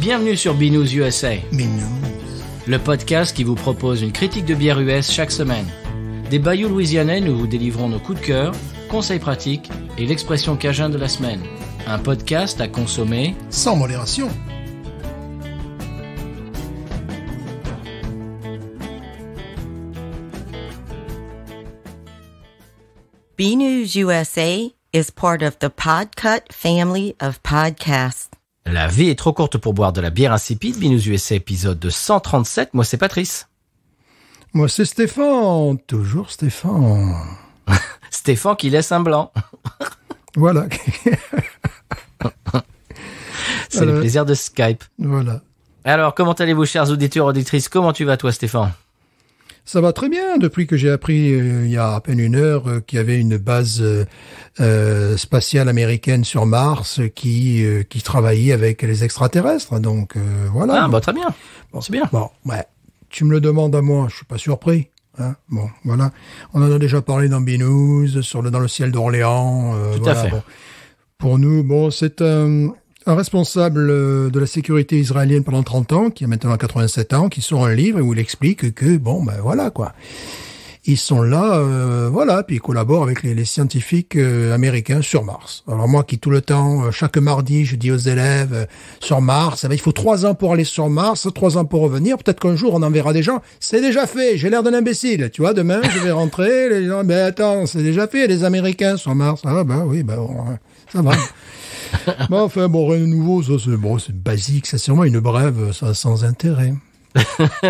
Bienvenue sur Binous USA, Binous. le podcast qui vous propose une critique de bière US chaque semaine. Des bayous louisianais, nous vous délivrons nos coups de cœur, conseils pratiques et l'expression cajun de la semaine. Un podcast à consommer Sans modération. BNews USA is part of the Podcut family of podcasts. La vie est trop courte pour boire de la bière insipide. Binous USA épisode de 137. Moi, c'est Patrice. Moi, c'est Stéphane. Toujours Stéphane. Stéphane qui laisse un blanc. Voilà. C'est le plaisir de Skype. Voilà. Alors, comment allez-vous, chers auditeurs, auditrices? Comment tu vas, toi, Stéphane? Ça va très bien depuis que j'ai appris il y a à peine une heure qu'il y avait une base spatiale américaine sur Mars qui travaillait avec les extraterrestres. Donc voilà. Ah, bah très bien. Bon, c'est bien. Bon, ouais. Tu me le demandes à moi, je suis pas surpris. Hein, bon, voilà. On en a déjà parlé dans Binous, dans le ciel d'Orléans. Tout voilà, à fait. Bon. Pour nous, bon, c'est un responsable de la sécurité israélienne pendant 30 ans, qui a maintenant 87 ans, qui sort un livre où il explique que, bon, ben voilà, quoi. Ils sont là, voilà, puis ils collaborent avec les scientifiques américains sur Mars. Alors moi qui tout le temps, chaque mardi, je dis aux élèves, sur Mars, eh ben, il faut 3 ans pour aller sur Mars, 3 ans pour revenir, peut-être qu'un jour on enverra des gens. C'est déjà fait, j'ai l'air d'un imbécile, tu vois, demain je vais rentrer, les gens, mais attends, c'est déjà fait, les Américains sur Mars. Ah ben oui, ben bon, ça va. Bon, enfin, bon, rien de nouveau, ça c'est basique, c'est sûrement une brève, ça sans intérêt.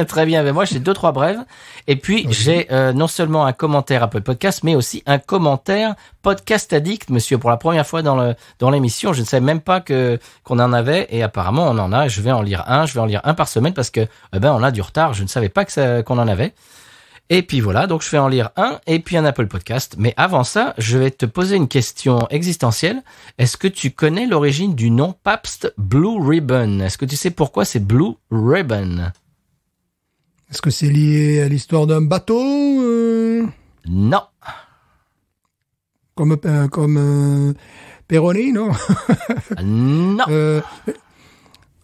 Très bien, mais moi j'ai 2-3 brèves et puis j'ai non seulement un commentaire Apple Podcast mais aussi un commentaire Podcast Addict, monsieur, pour la première fois dans l'émission. Je ne savais même pas qu'on en avait et apparemment on en a. Je vais en lire un par semaine parce que on a du retard. Je ne savais pas qu'on en avait. Et puis voilà, donc je vais en lire un et puis un Apple Podcast. Mais avant ça, je vais te poser une question existentielle. Est-ce que tu connais l'origine du nom Pabst Blue Ribbon? Est-ce que tu sais pourquoi c'est Blue Ribbon? Est-ce que c'est lié à l'histoire d'un bateau Non. Comme Peroni, non? Non.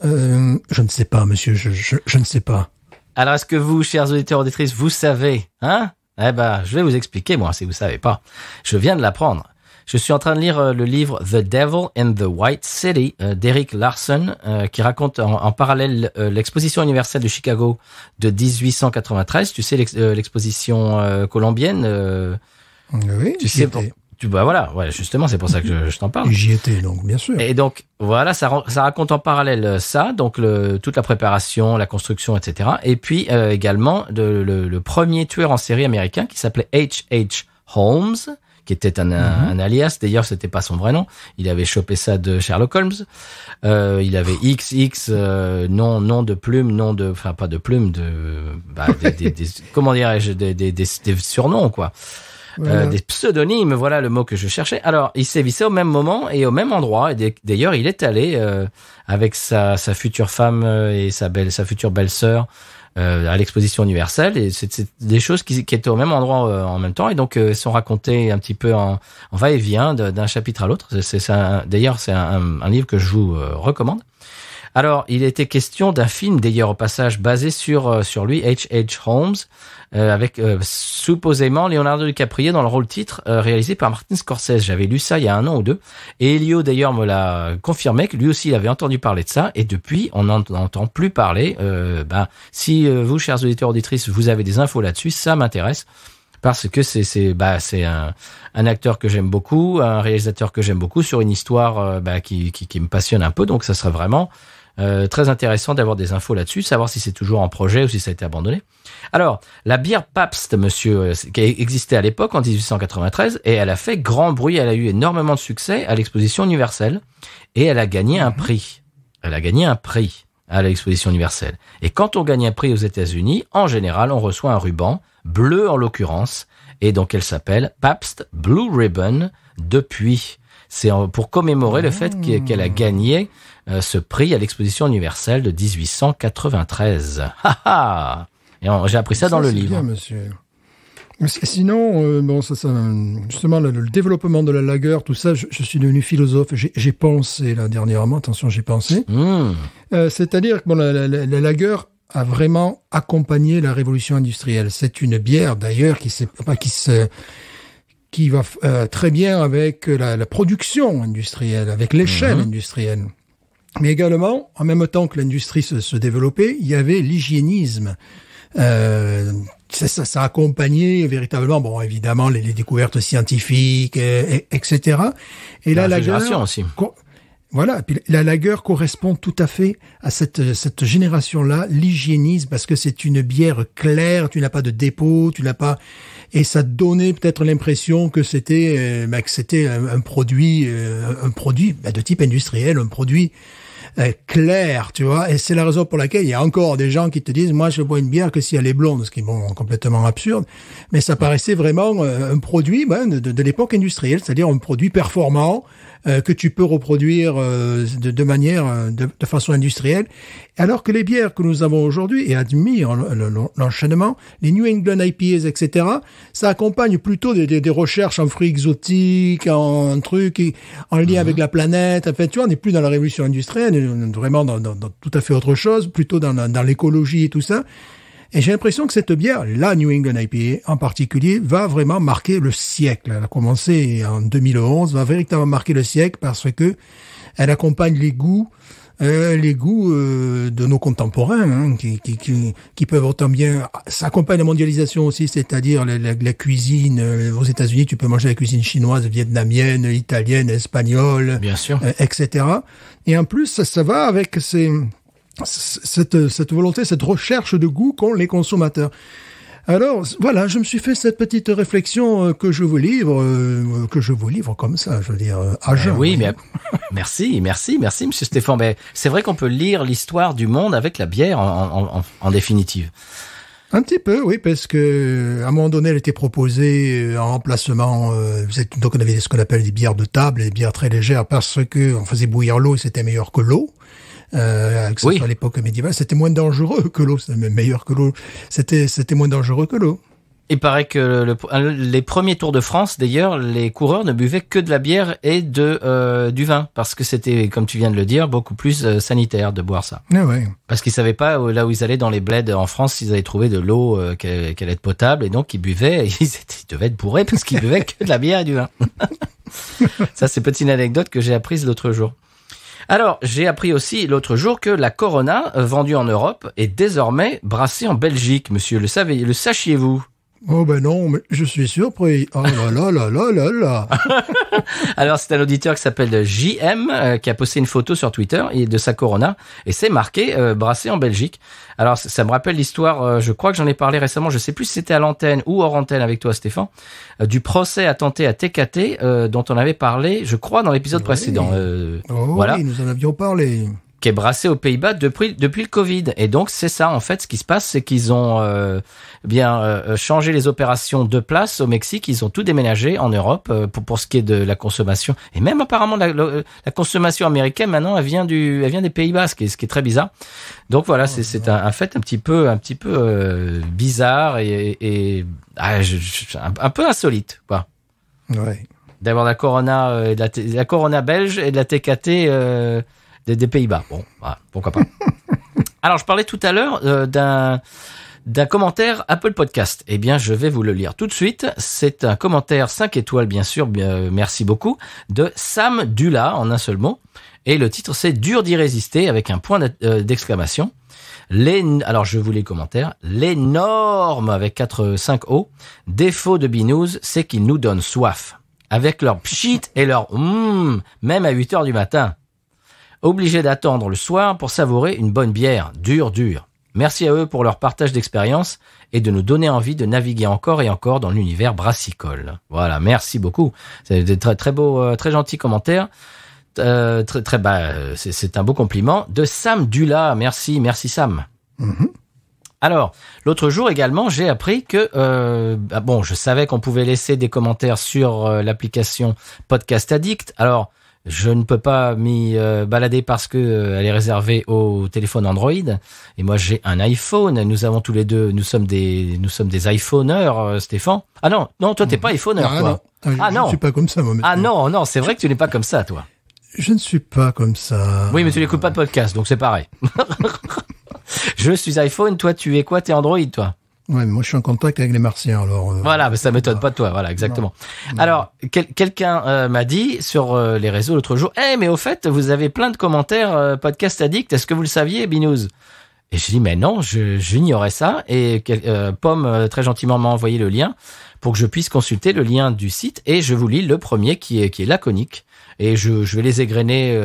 Je ne sais pas, monsieur, je ne sais pas. Alors, est-ce que vous, chers auditeurs, auditrices, vous savez, hein? Eh ben, je vais vous expliquer, moi, si vous savez pas. Je viens de l'apprendre. Je suis en train de lire le livre The Devil in the White City d'Eric Larson, qui raconte en parallèle l'exposition universelle de Chicago de 1893. Tu sais, l'exposition colombienne. Oui, tu sais, voilà, justement, c'est pour ça que je t'en parle. J'y étais, donc, bien sûr. Et donc, voilà, ça raconte en parallèle ça, donc toute la préparation, la construction, etc. Et puis également le premier tueur en série américain qui s'appelait H.H. Holmes, qui était un alias. D'ailleurs, c'était pas son vrai nom. Il avait chopé ça de Sherlock Holmes. Il avait XX, nom de plume, enfin pas de plume, comment dirais-je, des surnoms, quoi. Voilà. Des pseudonymes, voilà le mot que je cherchais. Alors, il sévissait au même moment et au même endroit. Et d'ailleurs, il est allé avec sa future femme et sa future belle-sœur à l'exposition universelle. Et c'est des choses qui étaient au même endroit en même temps. Et donc, sont racontées un petit peu en va-et-vient d'un chapitre à l'autre. D'ailleurs, c'est un livre que je vous recommande. Alors, il était question d'un film, d'ailleurs, au passage, basé sur lui, H.H. Holmes, avec supposément Leonardo DiCaprio dans le rôle titre, réalisé par Martin Scorsese. J'avais lu ça il y a 1 an ou 2. Et Elio, d'ailleurs, me l'a confirmé, que lui aussi, il avait entendu parler de ça. Et depuis, on n'en entend plus parler. Si vous, chers auditeurs, auditrices, vous avez des infos là-dessus, ça m'intéresse. Parce que c'est un acteur que j'aime beaucoup, un réalisateur que j'aime beaucoup, sur une histoire qui me passionne un peu. Donc, ça serait vraiment très intéressant d'avoir des infos là-dessus, savoir si c'est toujours en projet ou si ça a été abandonné. Alors, la bière Pabst, monsieur, qui existait à l'époque, en 1893, et elle a fait grand bruit, elle a eu énormément de succès à l'exposition universelle, et elle a gagné un prix. Elle a gagné un prix à l'exposition universelle. Et quand on gagne un prix aux États-Unis, en général, on reçoit un ruban, bleu en l'occurrence, et donc elle s'appelle Pabst Blue Ribbon depuis. C'est pour commémorer le fait qu'elle a gagné ce prix à l'exposition universelle de 1893. Ha ha! Et j'ai appris ça dans le livre. Bien, monsieur. Sinon, bon, ça, justement, le développement de la lager, tout ça, je suis devenu philosophe. J'ai pensé, là, dernièrement, attention, j'ai pensé. C'est-à-dire que bon, la lager a vraiment accompagné la révolution industrielle. C'est une bière, d'ailleurs, qui va très bien avec la production industrielle, avec l'échelle industrielle. Mais également, en même temps que l'industrie se développait, il y avait l'hygiénisme. Ça a accompagné véritablement, bon, évidemment, les découvertes scientifiques, etc. Et la lager aussi. Voilà, puis la lager correspond tout à fait à cette génération-là, l'hygiénisme, parce que c'est une bière claire, tu n'as pas de dépôt, tu n'as pas, et ça donnait peut-être l'impression que c'était un produit de type industriel, un produit clair, tu vois, et c'est la raison pour laquelle il y a encore des gens qui te disent, moi je bois une bière que si elle est blonde, ce qui est bon, complètement absurde, mais ça paraissait vraiment un produit de l'époque industrielle, c'est-à-dire un produit performant que tu peux reproduire de manière, de façon industrielle, alors que les bières que nous avons aujourd'hui, et admire l'enchaînement, les New England IPAs, etc., ça accompagne plutôt des recherches en fruits exotiques, en trucs, en lien avec la planète. En fait, tu vois, on n'est plus dans la révolution industrielle, on est vraiment dans tout à fait autre chose, plutôt dans l'écologie et tout ça. Et j'ai l'impression que cette bière, la New England IPA en particulier, va vraiment marquer le siècle. Elle a commencé en 2011, va véritablement marquer le siècle parce que elle accompagne les goûts de nos contemporains, hein, qui peuvent autant bien. Ça accompagne la mondialisation aussi, c'est-à-dire la cuisine. Aux États-Unis, tu peux manger la cuisine chinoise, vietnamienne, italienne, espagnole, bien sûr, etc. Et en plus, ça va avec cette volonté, cette recherche de goût qu'ont les consommateurs. Alors, voilà, je me suis fait cette petite réflexion que je vous livre comme ça, je veux dire, à jeun. Oui, mais merci, monsieur Stéphane. Mais c'est vrai qu'on peut lire l'histoire du monde avec la bière en définitive. Un petit peu, oui, parce que à un moment donné, elle était proposée en remplacement. Donc, on avait ce qu'on appelle des bières de table, des bières très légères, parce que on faisait bouillir l'eau et c'était meilleur que l'eau. Que ce soit à l'époque médiévale, c'était moins dangereux que l'eau, c'était même meilleur que l'eau. C'était moins dangereux que l'eau. Il paraît que les premiers Tours de France, d'ailleurs, les coureurs ne buvaient que de la bière et du vin, parce que c'était, comme tu viens de le dire, beaucoup plus sanitaire de boire ça. Ah ouais. Parce qu'ils savaient pas là où ils allaient dans les bleds en France, ils allaient trouver de l'eau qu'elle allait être potable, et donc ils buvaient, ils devaient être bourrés parce qu'ils buvaient que de la bière et du vin. Ça, c'est petite anecdote que j'ai apprise l'autre jour. Alors, j'ai appris aussi l'autre jour que la Corona, vendue en Europe, est désormais brassée en Belgique, monsieur. Le sachiez-vous? Oh ben non, mais je suis surpris. Oh là là là là là là. Alors, c'est un auditeur qui s'appelle JM qui a posté une photo sur Twitter de sa Corona et c'est marqué brassé en Belgique. Alors, ça me rappelle l'histoire, je crois que j'en ai parlé récemment, je sais plus si c'était à l'antenne ou hors antenne avec toi, Stéphane, du procès attenté à TKT dont on avait parlé, je crois, dans l'épisode précédent. Voilà. Oui, nous en avions parlé. Qui est brassé aux Pays-Bas depuis le Covid. Et donc, c'est ça, en fait, ce qui se passe, c'est qu'ils ont changé les opérations de place au Mexique. Ils ont tout déménagé en Europe pour ce qui est de la consommation. Et même apparemment, la consommation américaine, maintenant, elle vient des Pays-Bas, ce qui est très bizarre. Donc voilà, c'est un fait un petit peu bizarre et un peu insolite, quoi. Ouais. D'avoir la Corona, la Corona belge et de la TKT, des Pays-Bas. Bon, voilà, pourquoi pas. Alors, je parlais tout à l'heure d'un commentaire Apple Podcast. Eh bien, je vais vous le lire tout de suite. C'est un commentaire 5 étoiles, bien sûr, merci beaucoup, de Sam Dula, en un seul mot. Et le titre, c'est « Dur d'y résister » avec un point d'exclamation. Alors, je vous les commentaires. Les normes, avec 5 O. Défaut de Binous, c'est qu'ils nous donnent soif. Avec leur pchit et leur même à 8 heures du matin. Obligés d'attendre le soir pour savourer une bonne bière, dur. Merci à eux pour leur partage d'expérience et de nous donner envie de naviguer encore et encore dans l'univers brassicole. Voilà, merci beaucoup. C'est des très beau, très gentil commentaire. C'est un beau compliment de Sam Dula. Merci Sam. Mm-hmm. Alors, l'autre jour également, j'ai appris que je savais qu'on pouvait laisser des commentaires sur l'application Podcast Addict. Alors, Je ne peux pas m'y balader parce que elle est réservée au téléphone Android. Et moi, j'ai un iPhone. Nous avons tous les deux, nous sommes des iPhoneurs, Stéphane. Ah non, toi, t'es pas iPhoneur, toi. Non. Je ne suis pas comme ça, moi. Ah non, c'est vrai que tu n'es pas comme ça, toi. Je ne suis pas comme ça. Oui, mais tu n'écoutes pas de podcast, donc c'est pareil. Je suis iPhone, toi, tu es quoi? T'es Android, toi? Ouais, mais moi, je suis en contact avec les Martiens, alors. Voilà, mais ça m'étonne pas de toi, voilà, exactement. Non. Alors, quelqu'un m'a dit sur les réseaux l'autre jour, mais au fait, vous avez plein de commentaires Podcast Addict, est-ce que vous le saviez, Binous? Et j'ai dit, mais non, j'ignorais ça. Et Pomme, très gentiment, m'a envoyé le lien pour que je puisse consulter le lien du site. Et je vous lis le premier qui est laconique. Et je vais les égrener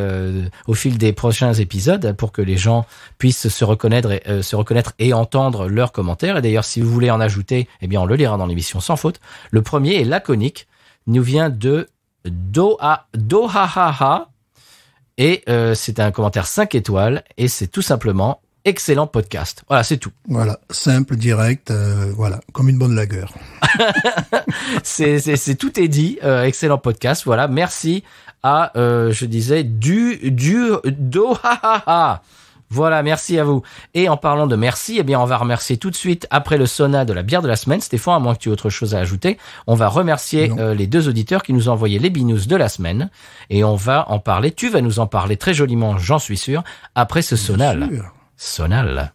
au fil des prochains épisodes pour que les gens puissent se reconnaître et entendre leurs commentaires. Et d'ailleurs, si vous voulez en ajouter, eh bien, on le lira dans l'émission sans faute. Le premier est laconique. Il nous vient de Dohahaha. Et c'est un commentaire 5 étoiles. Et c'est tout simplement excellent podcast. Voilà, c'est tout. Voilà, simple, direct, voilà, comme une bonne lagueur. c'est tout est dit. Excellent podcast. Voilà, merci à, je disais, Dohahaha. Voilà, merci à vous. Et en parlant de merci, eh bien, on va remercier tout de suite, après le sauna de la bière de la semaine. Stéphane, à moins que tu aies autre chose à ajouter, on va remercier les 2 auditeurs qui nous ont envoyé les binous de la semaine. Et on va en parler. Tu vas nous en parler très joliment, j'en suis sûr, après ce sonal. Sonal.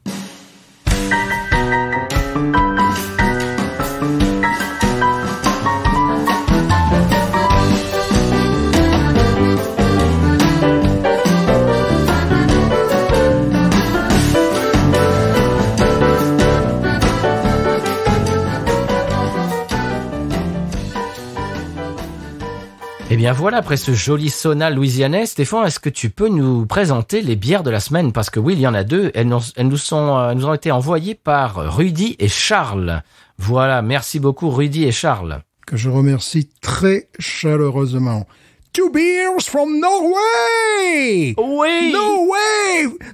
Eh bien voilà, après ce joli sauna louisianais, Stéphane, est-ce que tu peux nous présenter les bières de la semaine? Parce que oui, il y en a 2. Elles nous ont été envoyées par Rudy et Charles. Voilà, merci beaucoup Rudy et Charles. Que je remercie très chaleureusement. 2 beers from Norway! Oui!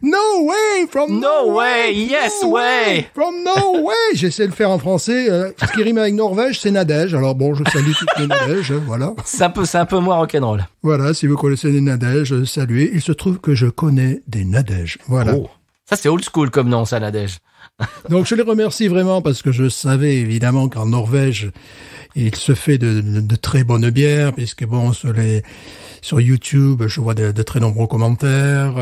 No way from Norway! Yes way! From Norway! J'essaie de le faire en français. Ce qui rime avec Norvège, c'est Nadège. Alors bon, je salue toutes les Nadèges, voilà. C'est un peu moins rock'n'roll. Voilà, si vous connaissez des Nadèges, saluez. Il se trouve que je connais des Nadèges. Voilà. Oh, ça c'est old school comme nom, ça, Nadège. Donc je les remercie vraiment parce que je savais évidemment qu'en Norvège, il se fait de très bonnes bières, puisque bon, sur YouTube, je vois de très nombreux commentaires.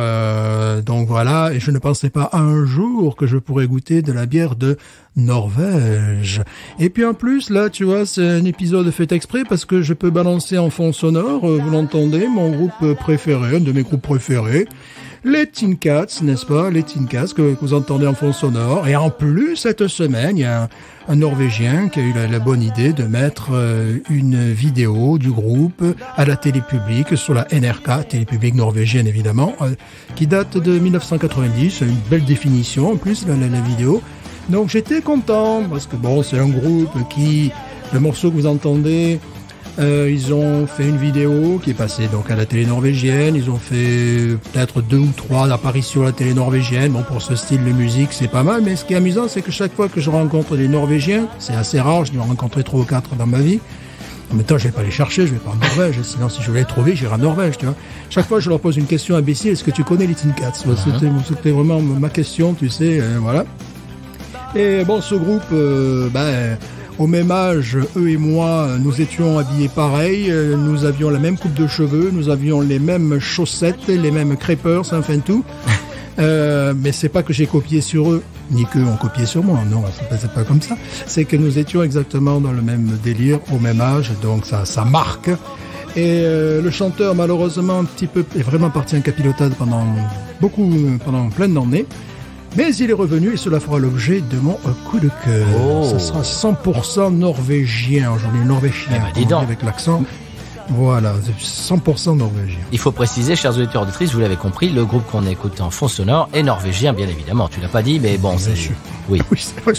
Donc voilà, et je ne pensais pas un jour que je pourrais goûter de la bière de Norvège. Et puis en plus, là, tu vois, c'est un épisode fait exprès parce que je peux balancer en fond sonore, vous l'entendez, mon groupe préféré, un de mes groupes préférés. Les Tin Cats, n'est-ce pas? Les Tin Cats que vous entendez en fond sonore. Et en plus, cette semaine, il y a un Norvégien qui a eu la bonne idée de mettre une vidéo du groupe à la télé publique sur la NRK, télé publique norvégienne évidemment, qui date de 1990. Une belle définition en plus, la vidéo. Donc j'étais content parce que bon, c'est un groupe qui, le morceau que vous entendez, ils ont fait une vidéo qui est passée donc à la télé norvégienne. Ils ont fait peut-être 2 ou 3 apparitions à la télé norvégienne. Bon, pour ce style de musique, c'est pas mal. Mais ce qui est amusant, c'est que chaque fois que je rencontre des Norvégiens, c'est assez rare, je dois en rencontrer 3 ou 4 dans ma vie. En même temps, je vais pas les chercher, je vais pas en Norvège. Sinon, si je voulais les trouver, j'irai en Norvège, tu vois. Chaque fois, je leur pose une question imbécile. Est-ce que tu connais les Tin Cats? C'était vraiment ma question, tu sais, voilà. Et bon, ce groupe, au même âge, eux et moi, nous étions habillés pareil, nous avions la même coupe de cheveux, nous avions les mêmes chaussettes, les mêmes crêpeurs, enfin tout. Mais c'est pas que j'ai copié sur eux, ni qu'eux ont copié sur moi, non, c'est pas comme ça. C'est que nous étions exactement dans le même délire, au même âge, donc ça marque. Et le chanteur, malheureusement, un petit peu, est vraiment parti en capilotade pendant plein d'années. Mais il est revenu et cela fera l'objet de mon coup de cœur. Oh. Ça sera 100% norvégien. Aujourd'hui, norvégien. Dis donc. Avec l'accent. Voilà, 100% norvégien. Il faut préciser, chers auditeurs et auditrices, vous l'avez compris, le groupe qu'on écoute en fond sonore est norvégien, bien évidemment. Tu l'as pas dit, mais bon, c'est... Oui. Oui, c'est vrai,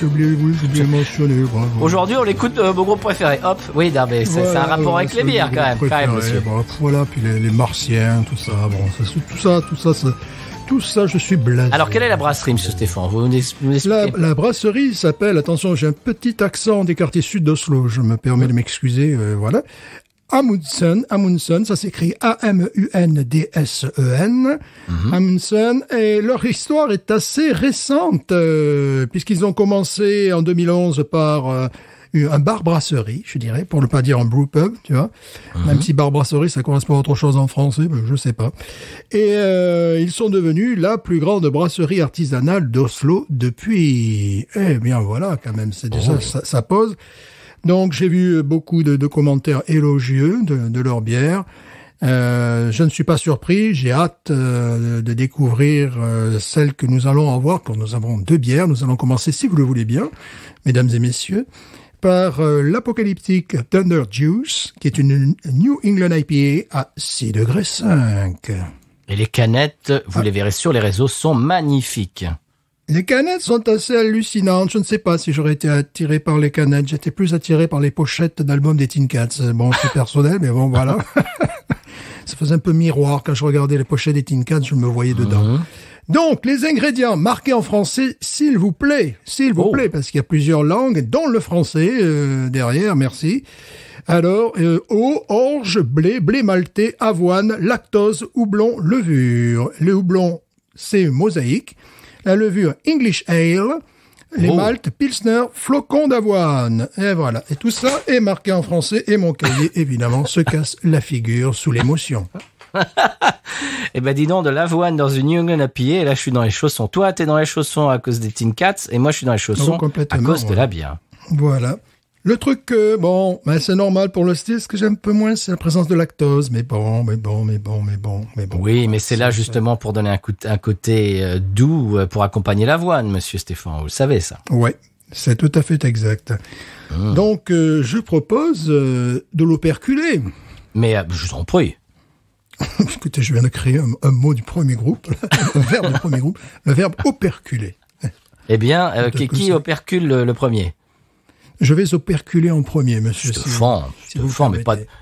j'ai oublié de mentionner. Bravo. Aujourd'hui, on l'écoute mon groupe préféré. Hop, oui, non, mais c'est un rapport avec les bières, quand même, monsieur. Bon, voilà, puis les martiens, tout ça. Bon, tout ça, je suis blasé. Alors, quelle est la brasserie, monsieur Stéphane? Vous nous expliquez? La brasserie s'appelle, attention, j'ai un petit accent des quartiers sud d'Oslo, je me permets de m'excuser, voilà. Amundsen, ça s'écrit Amundsen. Amundsen, et leur histoire est assez récente, puisqu'ils ont commencé en 2011 par un bar-brasserie, je dirais, pour ne pas dire un brewpub, tu vois. Même si bar-brasserie, ça correspond à autre chose en français, ben, je sais pas. Et ils sont devenus la plus grande brasserie artisanale d'Oslo depuis. Eh bien voilà, quand même, c'est déjà ça pose. Donc j'ai vu beaucoup de commentaires élogieux de leur bière. Je ne suis pas surpris, j'ai hâte de découvrir celle que nous allons avoir quand nous avons 2 bières. Nous allons commencer, si vous le voulez bien, mesdames et messieurs, par l'apocalyptique Thunder Juice, qui est une New England IPA à 6,5 degrés. Et les canettes, vous les verrez sur les réseaux, sont magnifiques. Les canettes sont assez hallucinantes. Je ne sais pas si j'aurais été attiré par les canettes. J'étais plus attiré par les pochettes d'albums des Tin Cats. Bon, c'est personnel, mais bon, voilà. Ça faisait un peu miroir. Quand je regardais les pochettes des Tin Cats, je me voyais dedans. Donc, les ingrédients marqués en français, s'il vous plaît, parce qu'il y a plusieurs langues, dont le français derrière, merci. Alors, eau, orge, blé maltais, avoine, lactose, houblon, levure. Le houblon, c'est mosaïque. La levure English Ale, les maltes Pilsner, flocons d'avoine. Et voilà. Et tout ça est marqué en français et mon cahier, évidemment, se casse la figure sous l'émotion. Eh ben, dis donc, de l'avoine dans une New England IPA, et là, je suis dans les chaussons. Toi, t'es dans les chaussons à cause des Tin Cats, et moi, je suis dans les chaussons à cause de la bière. Voilà. Le truc, bon, ben, c'est normal pour le style. Ce que j'aime un peu moins, c'est la présence de lactose. Mais bon. Oui, mais c'est là, justement, pour donner un côté doux pour accompagner l'avoine, monsieur Stéphane. Vous le savez, ça. Ouais, c'est tout à fait exact. Donc, je propose de l'operculer. Mais, je vous en prie. Écoutez, je viens de créer un mot du premier groupe, un verbe du premier groupe, le verbe operculer. Eh bien, qui opercule le premier? Je vais operculer en premier, monsieur. Stéphane,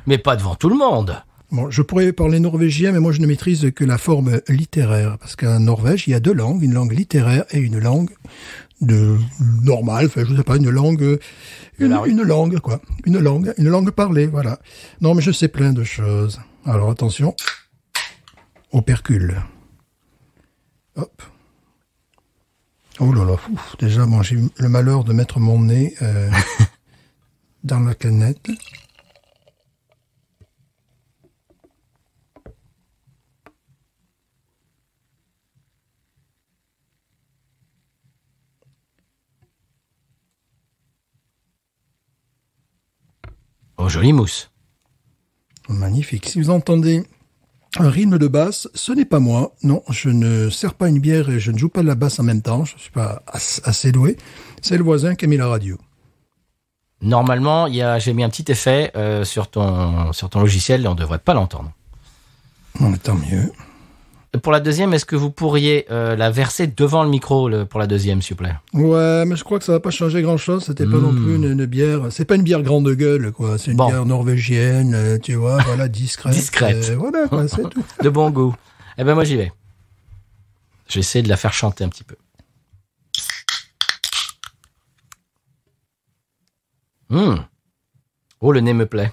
mais pas devant tout le monde. Bon, je pourrais parler norvégien, mais moi je ne maîtrise que la forme littéraire, parce qu'en Norvège, il y a 2 langues, une langue littéraire et une langue normale, enfin, je sais pas, une langue, quoi. Une langue parlée, voilà. Non, mais je sais plein de choses. Alors, attention. Opercule. Hop. Oh là là, déjà, bon, j'ai eu le malheur de mettre mon nez dans la canette. Oh, jolie mousse. Magnifique. Si vous entendez un rythme de basse, ce n'est pas moi. Non, je ne sers pas une bière et je ne joue pas de la basse en même temps. Je ne suis pas assez doué. C'est le voisin qui a mis la radio. Normalement, j'ai mis un petit effet sur ton logiciel et on ne devrait pas l'entendre. Bon, tant mieux. Pour la deuxième, est-ce que vous pourriez la verser devant le micro pour la deuxième, s'il vous plaît? Ouais, mais je crois que ça va pas changer grand-chose. C'était pas non plus une bière. C'est pas une bière grande gueule, quoi. C'est une bière norvégienne, tu vois, voilà, discrète. Voilà, quoi, c'est tout. De bon goût. Eh ben moi j'y vais. J'essaie de la faire chanter un petit peu. Oh, le nez me plaît.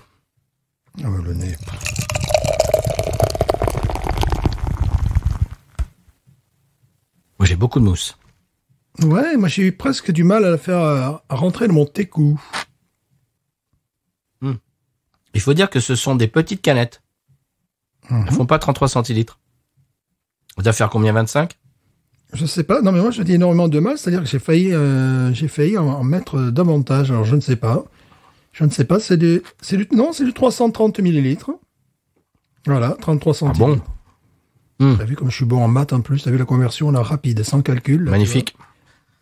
Ah ouais, le nez. Moi, j'ai beaucoup de mousse. Ouais, moi j'ai eu presque du mal à la faire rentrer dans mon técou. Il faut dire que ce sont des petites canettes. Elles font pas 33 centilitres. Ça doit faire combien, 25? Je sais pas. Non, mais moi je dis énormément de mal, c'est-à-dire que j'ai failli en mettre davantage. Alors je ne sais pas. C'est du 330 millilitres. Voilà, 33 centilitres. Ah bon? T'as vu comme je suis bon en maths en plus, t'as vu la conversion là, rapide, sans calcul. Là, magnifique.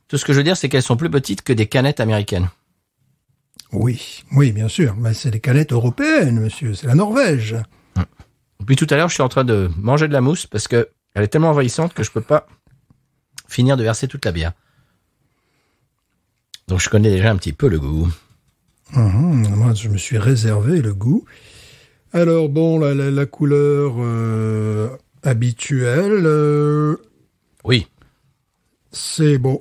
Tout ce que je veux dire, c'est qu'elles sont plus petites que des canettes américaines. Oui, bien sûr. Mais c'est des canettes européennes, monsieur. C'est la Norvège. Depuis tout à l'heure, je suis en train de manger de la mousse parce que elle est tellement envahissante que je peux pas finir de verser toute la bière. Donc je connais déjà un petit peu le goût. Moi, je me suis réservé le goût. Alors bon, la couleur habituelle. Oui. C'est bon,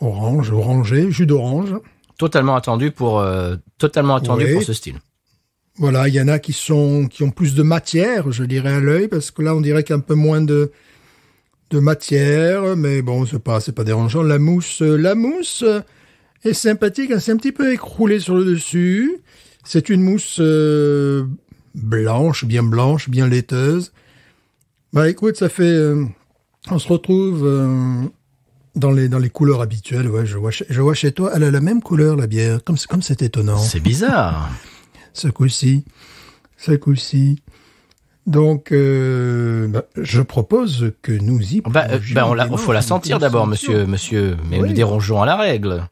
orangé, jus d'orange. Totalement attendu pour ce style. Voilà, il y en a qui ont plus de matière, je dirais, à l'œil, parce que là, on dirait qu'il y a un peu moins de matière, mais bon, c'est pas dérangeant. La mousse est sympathique, elle s'est un petit peu écroulée sur le dessus. C'est une mousse blanche, bien laiteuse. Bah écoute, ça fait, on se retrouve dans les couleurs habituelles. Ouais, je vois chez toi, elle a la même couleur la bière, comme c'est étonnant. C'est bizarre. Ce coup-ci. Donc, je propose que nous y faut la sentir d'abord, monsieur. Mais oui. nous dérangeons à la règle.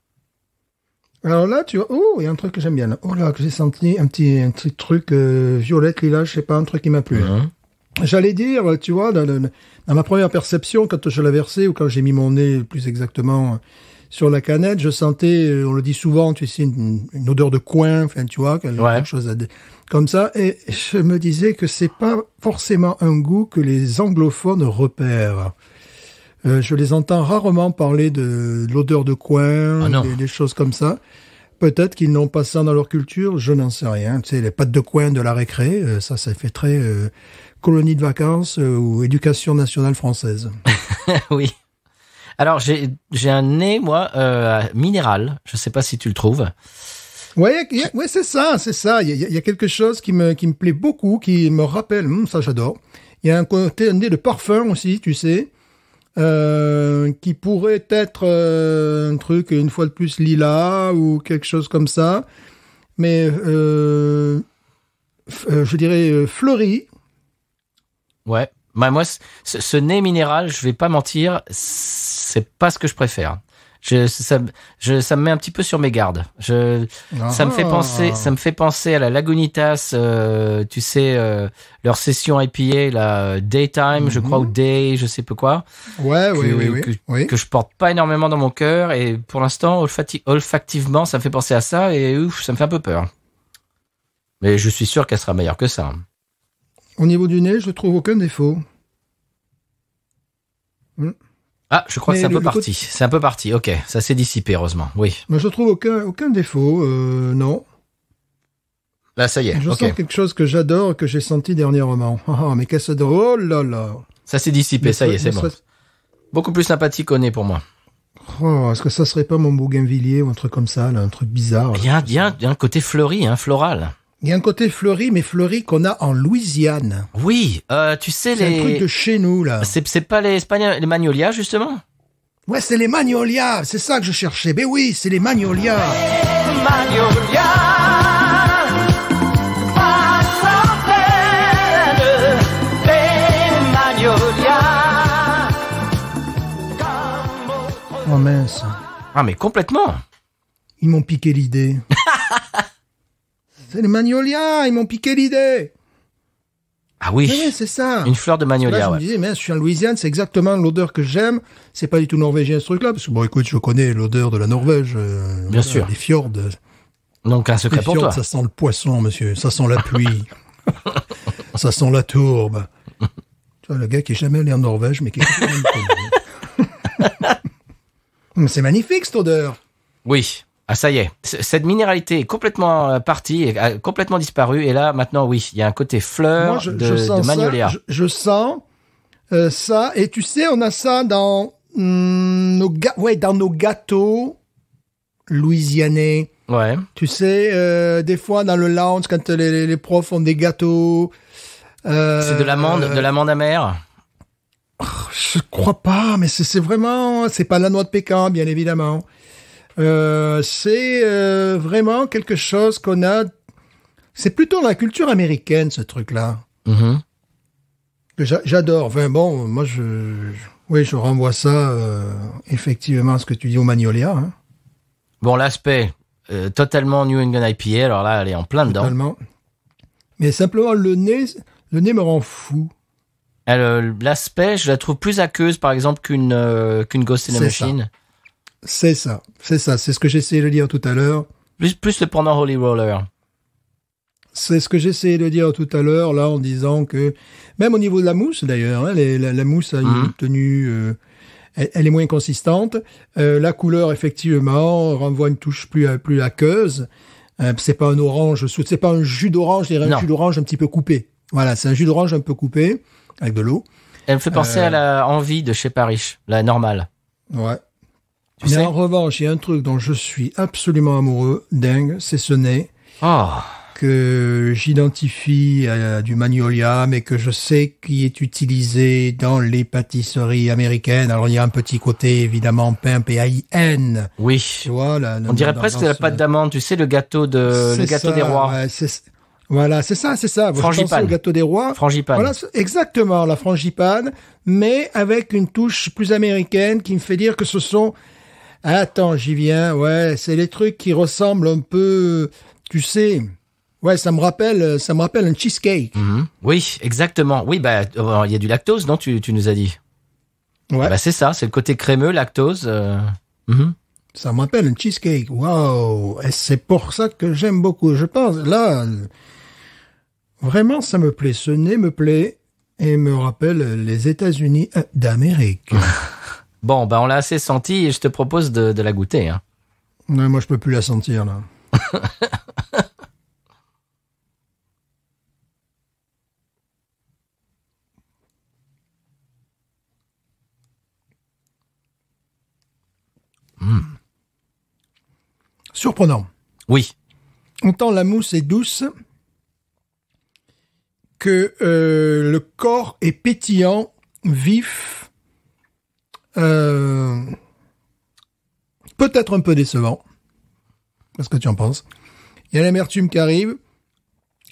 Alors là, tu vois, oh, il y a un truc que j'aime bien. Là. Oh là, que j'ai senti un petit truc violette, lilas, je sais pas, un truc qui m'a plu. J'allais dire, tu vois, dans ma première perception, quand je l'ai versé ou quand j'ai mis mon nez, plus exactement, sur la canette, je sentais, on le dit souvent, tu sais, une odeur de coin, enfin, tu vois, quelque chose comme ça. Et je me disais que c'est pas forcément un goût que les anglophones repèrent. Je les entends rarement parler de l'odeur de coin, des choses comme ça. Peut-être qu'ils n'ont pas ça dans leur culture, je n'en sais rien. Tu sais, les pâtes de coin de la récré, ça fait très colonie de vacances ou éducation nationale française. Oui. Alors, j'ai un nez, moi, minéral. Je sais pas si tu le trouves. Ouais, c'est ça. Il y a quelque chose qui me plaît beaucoup, qui me rappelle, ça j'adore. Il y a un nez de parfum aussi, tu sais. Qui pourrait être un truc une fois de plus lilas ou quelque chose comme ça, mais je dirais fleuri. Ouais, bah moi ce nez minéral, je vais pas mentir, c'est pas ce que je préfère. Ça me met un petit peu sur mes gardes. Ça me fait penser à la Lagunitas, tu sais, leur session IPA, la Daytime, je crois, ou Day, je sais pas quoi. Oui. Que je porte pas énormément dans mon cœur, et pour l'instant, olfactivement, ça me fait penser à ça, et ça me fait un peu peur. Mais je suis sûr qu'elle sera meilleure que ça. Au niveau du nez, je trouve aucun défaut. Ah, je crois que c'est un peu parti. C'est un peu parti. Ok, ça s'est dissipé, heureusement. Oui. Mais je trouve aucun défaut. Non. Là, ça y est. Je sens quelque chose que j'adore, que j'ai senti dernièrement. Mais qu'est-ce de... Oh là là. Ça s'est dissipé, ça y est, c'est bon. Beaucoup plus sympathique au nez pour moi. Oh, est-ce que ça serait pas mon bougainvillier ou un truc comme ça, là, un truc bizarre? Il y a un côté fleuri, floral. Il y a un côté fleuri, mais fleuri qu'on a en Louisiane. Oui, tu sais, c'est un truc de chez nous, là. C'est pas les magnolias, justement? Ouais, c'est les magnolias, c'est ça que je cherchais. Ben oui, c'est les magnolias. Les magnolias, les magnolias. Oh mince. Ah, mais complètement. Ils m'ont piqué l'idée. C'est les magnolias, ils m'ont piqué l'idée. Ah oui, c'est ça. Une fleur de magnolia, là, je me disais, mais je suis en Louisiane, c'est exactement l'odeur que j'aime. C'est pas du tout norvégien ce truc-là, parce que bon, écoute, je connais l'odeur de la Norvège. Bien sûr. Les fjords. Donc un secret pour toi. Ça sent le poisson, monsieur. Ça sent la pluie. Ça sent la tourbe. Tu vois, le gars qui est jamais allé en Norvège, mais qui est quand même mais c'est magnifique, cette odeur. Oui. Ah, ça y est. Cette minéralité est complètement partie, a complètement disparu. Et là, maintenant, oui, il y a un côté fleur. Moi, de magnolia. Je sens ça. Et tu sais, on a ça dans dans nos gâteaux louisianais. Ouais. Tu sais, des fois, dans le lounge, quand les profs font des gâteaux. C'est de l'amande amère. Je crois pas, mais c'est vraiment, c'est pas la noix de pécan, bien évidemment. C'est vraiment quelque chose qu'on a. C'est plutôt la culture américaine, ce truc-là. Mm-hmm. J'adore. Enfin bon, moi je renvoie ça effectivement à ce que tu dis au magnolia. Hein. Bon, l'aspect totalement New England IPA. Alors là, elle est en plein dedans. Totalement. Mais simplement le nez me rend fou. L'aspect, je la trouve plus aqueuse, par exemple, qu'une Ghost in the Machine. C'est ça. C'est ce que j'essayais de dire tout à l'heure. Plus le pendant Holy Roller. C'est ce que j'essayais de dire tout à l'heure, là, en disant que, même au niveau de la mousse, d'ailleurs, hein, la mousse a une tenue, elle est moins consistante. La couleur, effectivement, renvoie une touche plus aqueuse. C'est pas un orange, c'est pas un jus d'orange, je dirais Non. un jus d'orange un petit peu coupé. Voilà, c'est un jus d'orange un peu coupé avec de l'eau. Elle me fait penser à la envie de chez Parrish, la normale. Ouais. Tu Mais sais en revanche, il y a un truc dont je suis absolument amoureux, dingue, c'est ce nez Oh, que j'identifie à du magnolia, mais que je sais qui est utilisé dans les pâtisseries américaines. Alors il y a un petit côté évidemment pain, P-A-I-N. oui. Tu vois, On dirait presque la pâte d'amande, tu sais, le gâteau des rois. Ouais, voilà, c'est ça. Moi, je Frangipane. pensais au gâteau des rois. Frangipane. Voilà, exactement, la frangipane, mais avec une touche plus américaine qui me fait dire que ce sont... Attends, j'y viens, ouais, c'est les trucs qui ressemblent un peu, tu sais... Ouais, ça me rappelle un cheesecake. Mhm. Oui, exactement. Oui, bah, il y a du lactose, non, tu nous as dit. Ouais, Bah, c'est ça, c'est le côté crémeux, lactose. Mhm. ça me rappelle un cheesecake. Waouh, et c'est pour ça que j'aime beaucoup. Je pense, là, vraiment, ça me plaît. Ce nez me plaît et me rappelle les États-Unis d'Amérique. Bon, bah, on l'a assez senti et je te propose de la goûter. Hein. Ouais, moi, je peux plus la sentir, là. Surprenant. Oui. Autant la mousse est douce que le corps est pétillant, vif, peut-être un peu décevant. Qu'est-ce que tu en penses? Il y a l'amertume qui arrive.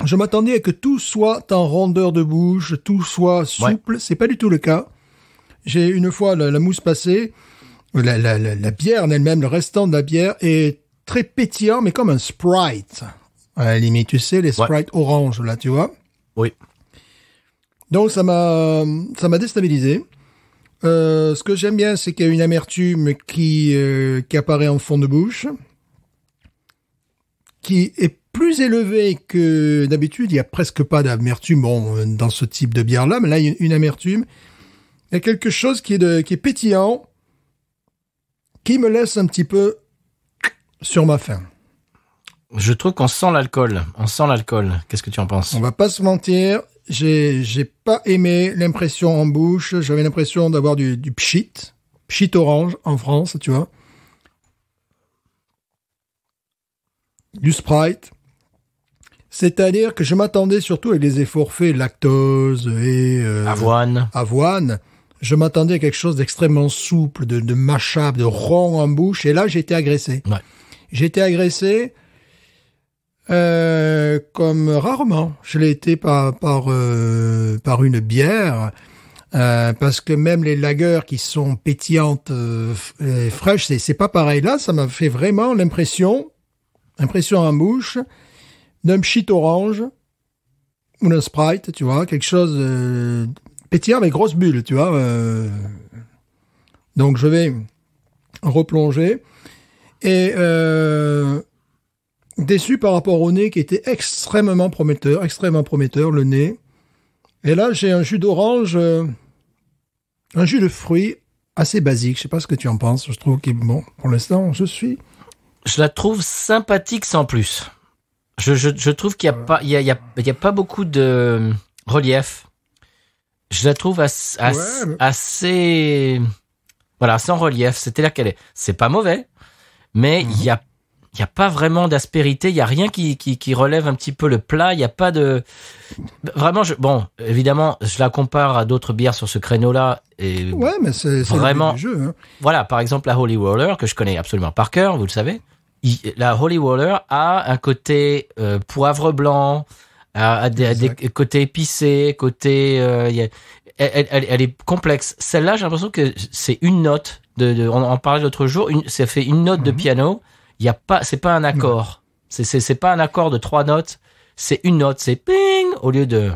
Je m'attendais à que tout soit en rondeur de bouche, tout soit souple. C'est pas du tout le cas. J'ai une fois la mousse passée, la bière en elle-même, le restant de la bière est très pétillant, mais comme un Sprite. À la limite, tu sais, les Sprite orange, là, tu vois. Oui. Donc, ça m'a déstabilisé. Ce que j'aime bien, c'est qu'il y a une amertume qui apparaît en fond de bouche, qui est plus élevée que d'habitude. Il y a presque pas d'amertume, bon, dans ce type de bière-là, mais là, il y a une amertume. Il y a quelque chose qui est pétillant, qui me laisse un petit peu sur ma faim. Je trouve qu'on sent l'alcool. On sent l'alcool. Qu'est-ce que tu en penses? On va pas se mentir, j'ai pas aimé l'impression en bouche. J'avais l'impression d'avoir du pchit orange en France, tu vois. Du Sprite. C'est-à-dire que je m'attendais surtout avec les efforts faits, lactose et avoine. Je m'attendais à quelque chose d'extrêmement souple, de mâchable, de rond en bouche. Et là, j'ai été agressé. Ouais. J'ai été agressé comme rarement. Je l'ai été par une bière. Parce que même les lagers qui sont pétillantes et fraîches, c'est pas pareil. Là, ça m'a fait vraiment l'impression en bouche d'un pchit orange ou d'un Sprite, tu vois, quelque chose pétillant avec grosse bulle, tu vois. Donc je vais replonger et déçu par rapport au nez qui était extrêmement prometteur, le nez. Et là, j'ai un jus d'orange, un jus de fruits assez basique. Je sais pas ce que tu en penses. Je trouve qu'il bon, pour l'instant, je la trouve sympathique sans plus. Je trouve qu'il y a pas, il y a pas beaucoup de relief. Je la trouve assez, voilà, sans relief. C'était là qu'elle est. C'est pas mauvais, mais il y a pas vraiment d'aspérité. Il y a rien qui relève un petit peu le plat. Il y a pas de, vraiment, bon, évidemment, je la compare à d'autres bières sur ce créneau-là. Et ouais, mais c'est vraiment le but du jeu, hein. Voilà, par exemple, la Holy Roller, que je connais absolument par cœur, vous le savez. La Holy Roller a un côté poivre blanc, a des côtés épicés, elle est complexe. Celle-là, j'ai l'impression que c'est une note. On en parlait l'autre jour. Ça fait une note de piano. Il y a pas, c'est pas un accord. C'est pas un accord de 3 notes. C'est une note. C'est ping au lieu de.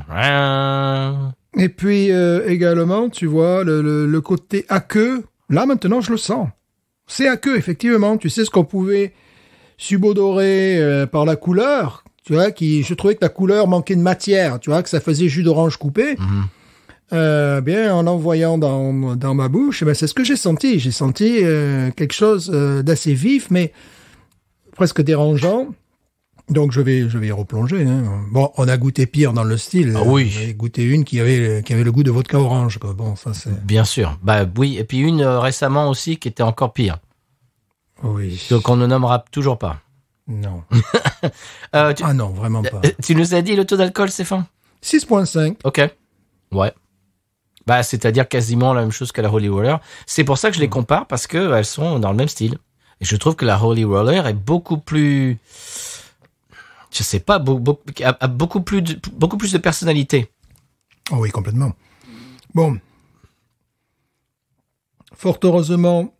Et puis également, tu vois, le côté aqueux. Là, maintenant, je le sens. C'est aqueux, effectivement. Tu sais ce qu'on pouvait subodorer par la couleur. Tu vois, je trouvais que la couleur manquait de matière. Tu vois, que ça faisait jus d'orange coupé. Bien, en l'envoyant dans ma bouche, ben, c'est ce que j'ai senti. J'ai senti quelque chose d'assez vif, mais presque dérangeant. Donc je vais y replonger. Hein. Bon, on a goûté pire dans le style. Ah oui. On a goûté une qui avait le goût de vodka orange. Quoi. Bon, ça c'est. Bien sûr. Bah oui. Et puis une récemment aussi qui était encore pire. Oui. Donc on ne nommera toujours pas. Non. Ah non, vraiment pas. Tu nous as dit le taux d'alcool, Stéphane? 6,5. Ok. Ouais. Bah c'est-à-dire quasiment la même chose que la Holy Roller. C'est pour ça que je les compare parce que elles sont dans le même style. Et je trouve que la Holy Roller est beaucoup plus, je sais pas, a beaucoup plus de personnalité. Oh oui, complètement. Bon. Fort heureusement,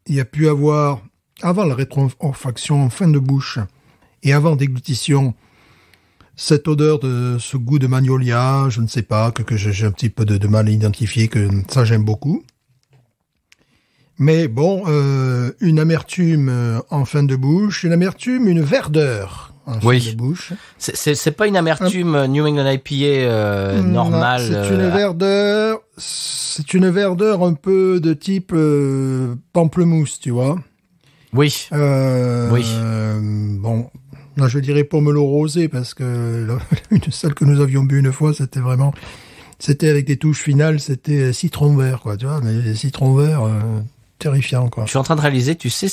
il y a pu avoir, avant la rétrofaction en fin de bouche et avant déglutition, cette odeur de ce goût de magnolia, je ne sais pas, que j'ai un petit peu de mal à identifier, que ça j'aime beaucoup. Mais bon, une amertume en fin de bouche, une verdeur en fin de bouche. C'est pas une amertume New England IPA normale. C'est une verdeur un peu de type pamplemousse, tu vois. Oui. Oui. Bon, là je dirais pomelo rosé parce que celle que nous avions bu une fois, c'était avec des touches finales, c'était citron vert, quoi, tu vois. Mais les citrons verts, terrifiant, quoi. Je suis en train de réaliser, tu sais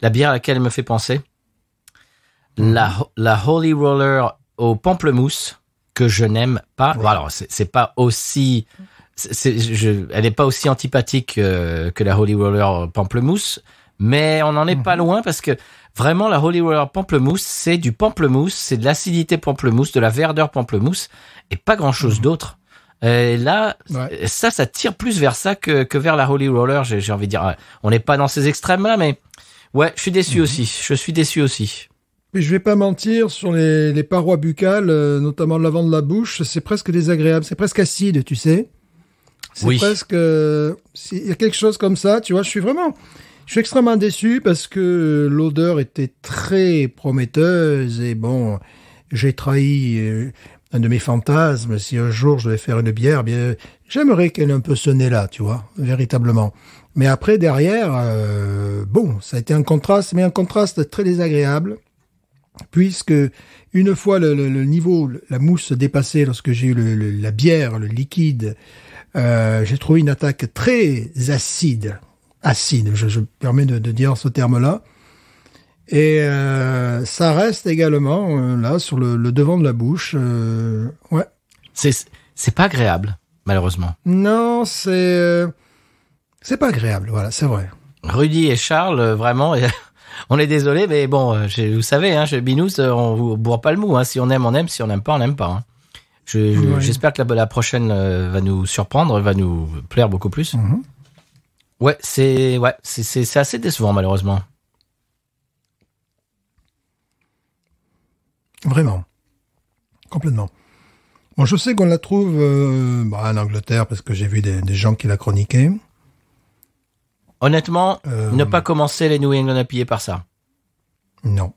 la bière à laquelle elle me fait penser? La Holy Roller au pamplemousse que je n'aime pas. Ouais. Bon, alors c'est pas aussi, elle est pas aussi antipathique que la Holy Roller pamplemousse, mais on n'en est pas loin parce que vraiment la Holy Roller pamplemousse, c'est du pamplemousse, c'est de l'acidité pamplemousse, de la verdeur pamplemousse et pas grand chose d'autre. Et là, ça tire plus vers ça que vers la Holy Roller. J'ai envie de dire, on n'est pas dans ces extrêmes-là, mais ouais, je suis déçu aussi. Je suis déçu aussi. Mais je vais pas mentir, sur les parois buccales, notamment l'avant de la bouche, c'est presque désagréable. C'est presque acide, tu sais. C'est presque, il y a quelque chose comme ça, tu vois. Je suis extrêmement déçu parce que l'odeur était très prometteuse et bon, j'ai trahi un de mes fantasmes. Si un jour je devais faire une bière, bien, j'aimerais qu'elle ait un peu ce nez-là, tu vois, véritablement. Mais après, derrière, bon, ça a été un contraste, mais un contraste très désagréable, puisque une fois le niveau, la mousse dépassée, lorsque j'ai eu la bière, le liquide, j'ai trouvé une attaque très acide, je me permets de dire ce terme-là. Et ça reste également là sur le devant de la bouche. Ouais. C'est pas agréable, malheureusement. Non, c'est pas agréable. Voilà, c'est vrai. Rudy et Charles, vraiment, on est désolé, mais bon, vous savez, hein, chez Binous, on vous bourre pas le mou. Hein. Si on aime, on aime. Si on n'aime pas, on n'aime pas. Hein. J'espère que la prochaine va nous surprendre, va nous plaire beaucoup plus. Mm-hmm. Ouais, c'est assez décevant, malheureusement. Vraiment. Complètement. Bon, je sais qu'on la trouve en Angleterre parce que j'ai vu des gens qui la chroniquaient. Honnêtement, ne pas commencer les New England IPA par ça. Non.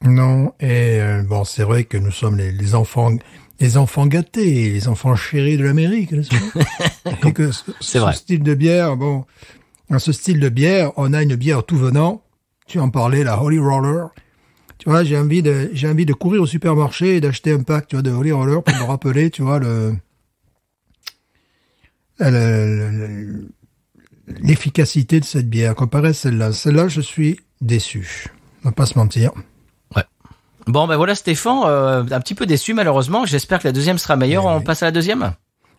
Non, et bon, c'est vrai que nous sommes les enfants gâtés, les enfants chéris de l'Amérique, n'est-ce pas? Et que c'est vrai. Style de bière, bon, dans ce style de bière, on a une bière tout venant. Tu en parlais, la Holy Roller. Tu vois, j'ai envie de courir au supermarché et d'acheter un pack, tu vois, de Holy Roller pour me rappeler, tu vois, l'efficacité de cette bière comparée à celle-là. Celle-là, je suis déçu. On va pas se mentir. Ouais. Bon, ben voilà, Stéphane, un petit peu déçu, malheureusement. J'espère que la deuxième sera meilleure. On passe à la deuxième?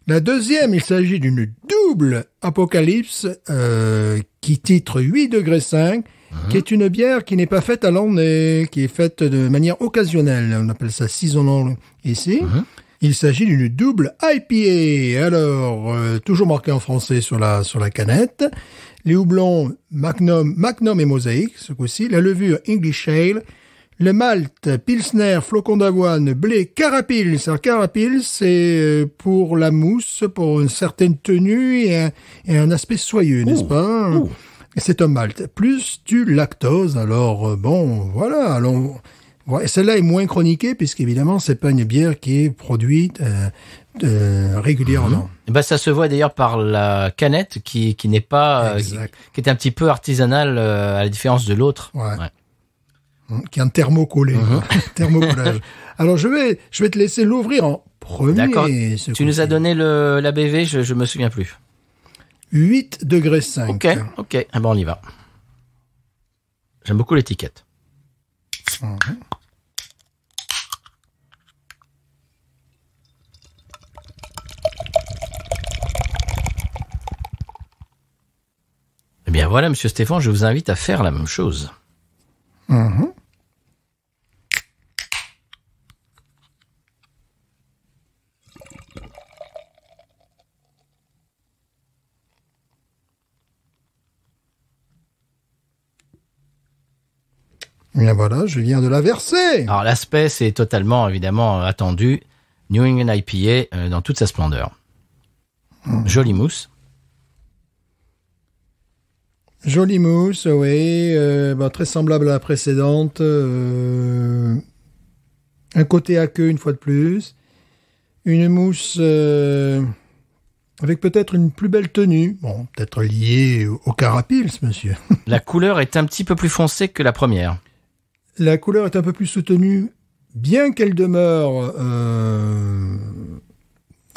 La deuxième, il s'agit d'une double Apocalypse, qui titre 8,5 degrés, qui est une bière qui n'est pas faite à l'année, qui est faite de manière occasionnelle. On appelle ça seasonal ici. Il s'agit d'une double IPA. Alors, toujours marqué en français sur la canette. Les houblons Magnum et Mosaïque, ce coup-ci. La levure English Ale. Le malt Pilsner, flocon d'avoine, blé, Carapils. Alors, Carapils, c'est pour la mousse, pour une certaine tenue et un aspect soyeux, n'est-ce pas? C'est un malt, plus du lactose. Alors, bon, voilà. Alors, ouais, celle-là est moins chroniquée, puisqu'évidemment, c'est pas une bière qui est produite régulièrement. Ben, ça se voit d'ailleurs par la canette qui n'est pas, qui est un petit peu artisanale à la différence de l'autre. Ouais. qui est en thermocollé, thermocollage. Alors je vais te laisser l'ouvrir en premier. D'accord. Tu nous as donné la BV, je me souviens plus. 8 degrés 5. Ok. Ah ben on y va. J'aime beaucoup l'étiquette. Eh bien voilà, Monsieur Stéphane, je vous invite à faire la même chose. Bien voilà, je viens de la verser. Alors l'aspect, c'est totalement, évidemment, attendu. New England IPA dans toute sa splendeur. Jolie mousse. Jolie mousse, oui. Très semblable à la précédente. Un côté aqueux une fois de plus. Une mousse avec peut-être une plus belle tenue. Bon, peut-être liée au carapils, monsieur. La couleur est un petit peu plus foncée que la première. La couleur est un peu plus soutenue, bien qu'elle demeure,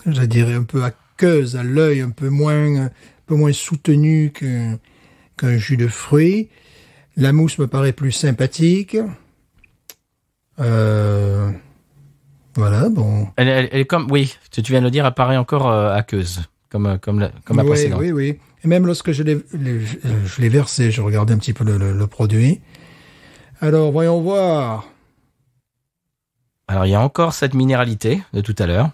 je dirais, un peu aqueuse à l'œil, un peu moins soutenue qu'un jus de fruits. La mousse me paraît plus sympathique. Voilà, bon. Elle est comme, oui, tu viens de le dire, elle paraît encore aqueuse, comme la précédente. Oui. Et même lorsque je l'ai versé, je regardais un petit peu le produit. Alors, voyons voir. Alors, il y a encore cette minéralité de tout à l'heure.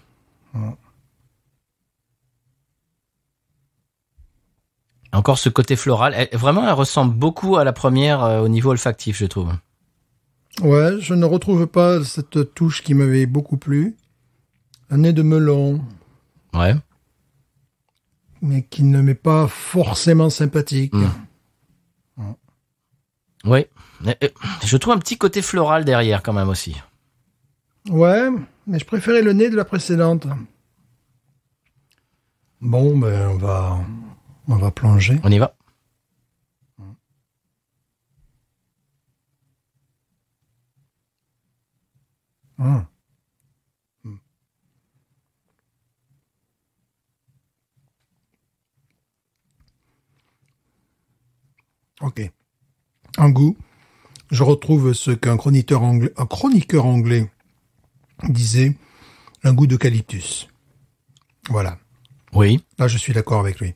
Encore ce côté floral. Elle ressemble beaucoup à la première au niveau olfactif, je trouve. Ouais, je ne retrouve pas cette touche qui m'avait beaucoup plu. Un nez de melon. Ouais. Mais qui ne m'est pas forcément sympathique. Oui. Je trouve un petit côté floral derrière quand même aussi. Ouais, mais je préférais le nez de la précédente. Bon, ben on va plonger. On y va. Ok. En goût, je retrouve ce qu'un chroniqueur anglais disait, un goût d'eucalyptus. Voilà. Oui. Là, je suis d'accord avec lui.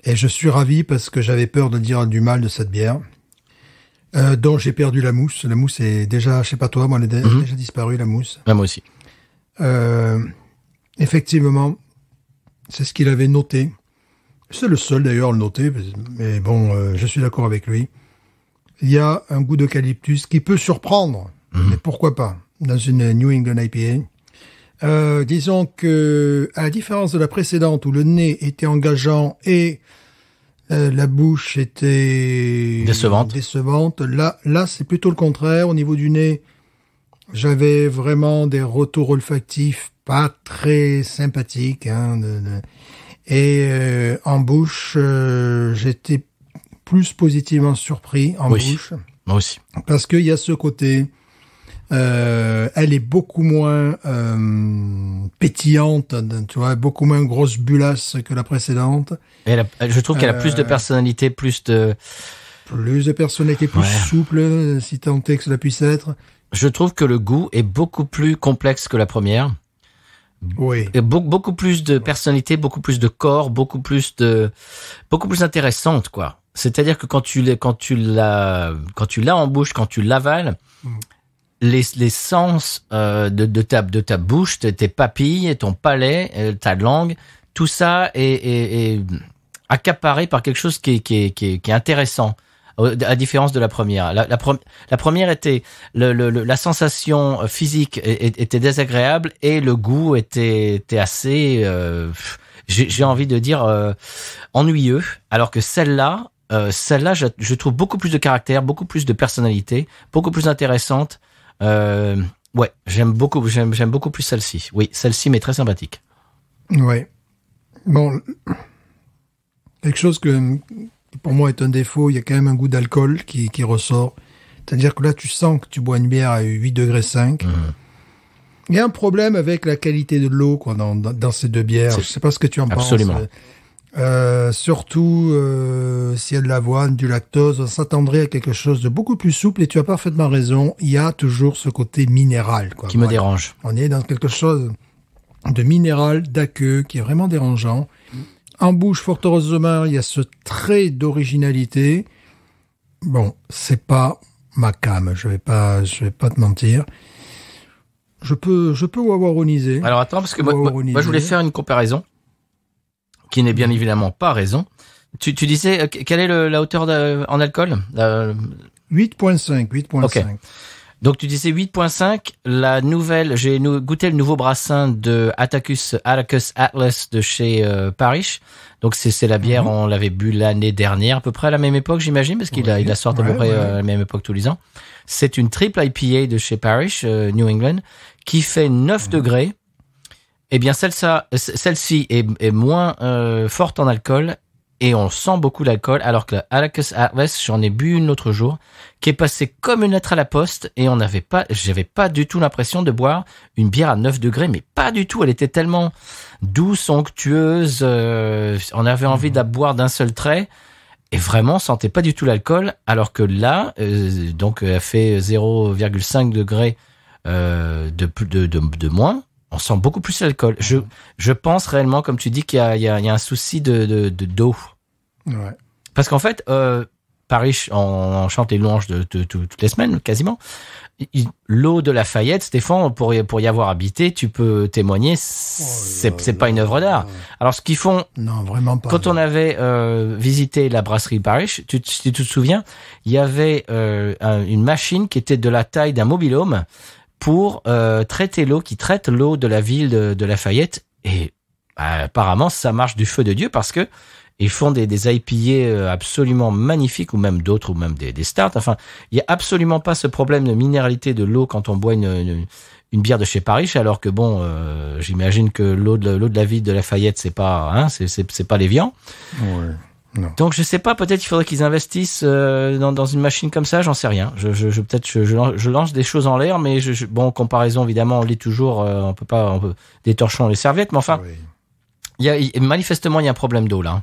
Et je suis ravi parce que j'avais peur de dire du mal de cette bière, dont j'ai perdu la mousse. La mousse est déjà, je sais pas toi, moi, elle est déjà disparue, la mousse. Moi aussi. Effectivement, c'est ce qu'il avait noté. C'est le seul d'ailleurs à le noter, mais bon, je suis d'accord avec lui. Il y a un goût d'eucalyptus qui peut surprendre, mais pourquoi pas, dans une New England IPA. Disons que, à la différence de la précédente où le nez était engageant et la bouche était décevante, là c'est plutôt le contraire. Au niveau du nez, j'avais vraiment des retours olfactifs pas très sympathiques, et en bouche, j'étais plus positivement surpris en bouche. Moi aussi. Parce qu'il y a ce côté, elle est beaucoup moins pétillante, tu vois, beaucoup moins grosse bulasse que la précédente. Et je trouve qu'elle a plus de personnalité, plus de personnalité, plus souple, si tant est que cela puisse être. Je trouve que le goût est beaucoup plus complexe que la première. Oui. Et beaucoup plus de personnalité, beaucoup plus de corps, beaucoup plus intéressante, quoi. C'est-à-dire que quand tu l'as en bouche, quand tu l'avales, les sens de ta bouche, tes papilles, ton palais, ta langue, tout ça est accaparé par quelque chose qui est intéressant. À différence de la première. La première était la sensation physique était désagréable et le goût était assez j'ai envie de dire ennuyeux, alors que celle-là je trouve beaucoup plus de caractère, beaucoup plus de personnalité, beaucoup plus intéressante. Ouais, j'aime beaucoup plus celle-ci. Oui, celle-ci m'est très sympathique. Ouais. Bon, quelque chose que pour moi est un défaut, il y a quand même un goût d'alcool qui ressort C'est-à-dire que là, tu sens que tu bois une bière à 8 degrés 5. Il y a un problème avec la qualité de l'eau quoi, dans ces deux bières. Je sais pas ce que tu en Absolument. penses. Surtout s'il y a de l'avoine, du lactose, on s'attendrait à quelque chose de beaucoup plus souple. Et tu as parfaitement raison, il y a toujours ce côté minéral. Quoi. Qui me dérange. On est dans quelque chose de minéral, d'aqueux, qui est vraiment dérangeant. En bouche, fort heureusement, il y a ce trait d'originalité. Bon, c'est pas ma came, je vais pas te mentir. Je peux wawaroniser. Alors attends, parce que moi, je voulais faire une comparaison qui n'est bien évidemment pas raison. Tu disais, quelle est la hauteur en alcool 8.5. Ok. Donc tu disais 8.5, la nouvelle, j'ai goûté le nouveau brassin de Atticus Atlas de chez Parrish. Donc c'est la bière, on l'avait bu l'année dernière, à peu près à la même époque j'imagine, parce qu'il a sorti à peu près à la même époque tous les ans. C'est une triple IPA de chez Parrish, New England, qui fait 9 degrés. Eh bien celle-ci est moins forte en alcool, et on sent beaucoup l'alcool, alors que la Atticus Atlas, j'en ai bu une l'autre jour, qui est passée comme une lettre à la poste, et j'avais pas du tout l'impression de boire une bière à 9 degrés, mais pas du tout, elle était tellement douce, onctueuse, on avait envie de la boire d'un seul trait, et vraiment, on sentait pas du tout l'alcool, alors que là, donc, elle fait 0,5 degrés, de moins, on sent beaucoup plus l'alcool. Je pense réellement, comme tu dis, qu'il y a un souci d'eau. Ouais. Parce qu'en fait, Parrish, on chante les louanges de toutes les semaines, quasiment. L'eau de Lafayette, Stéphane, pour y avoir habité, tu peux témoigner, c'est pas une œuvre d'art. Alors, ce qu'ils font... Non, vraiment pas. Quand on avait visité la brasserie Parrish, si tu te souviens, il y avait une machine qui était de la taille d'un mobil-home pour traiter l'eau, qui traite l'eau de la ville de Lafayette. Et apparemment, ça marche du feu de Dieu parce que ils font des IPA absolument magnifiques, ou même d'autres, ou même des stouts. Enfin, il y a absolument pas ce problème de minéralité de l'eau quand on boit une bière de chez Parrish, alors que bon, j'imagine que l'eau de la ville de Lafayette, c'est pas l'Évian. Ouais. Non. Donc je sais pas, peut-être il faudrait qu'ils investissent dans une machine comme ça, j'en sais rien. Je lance des choses en l'air, mais bon, en comparaison évidemment, on lit toujours, on peut détorchons les serviettes, mais enfin, Oui. Manifestement il y a un problème d'eau là.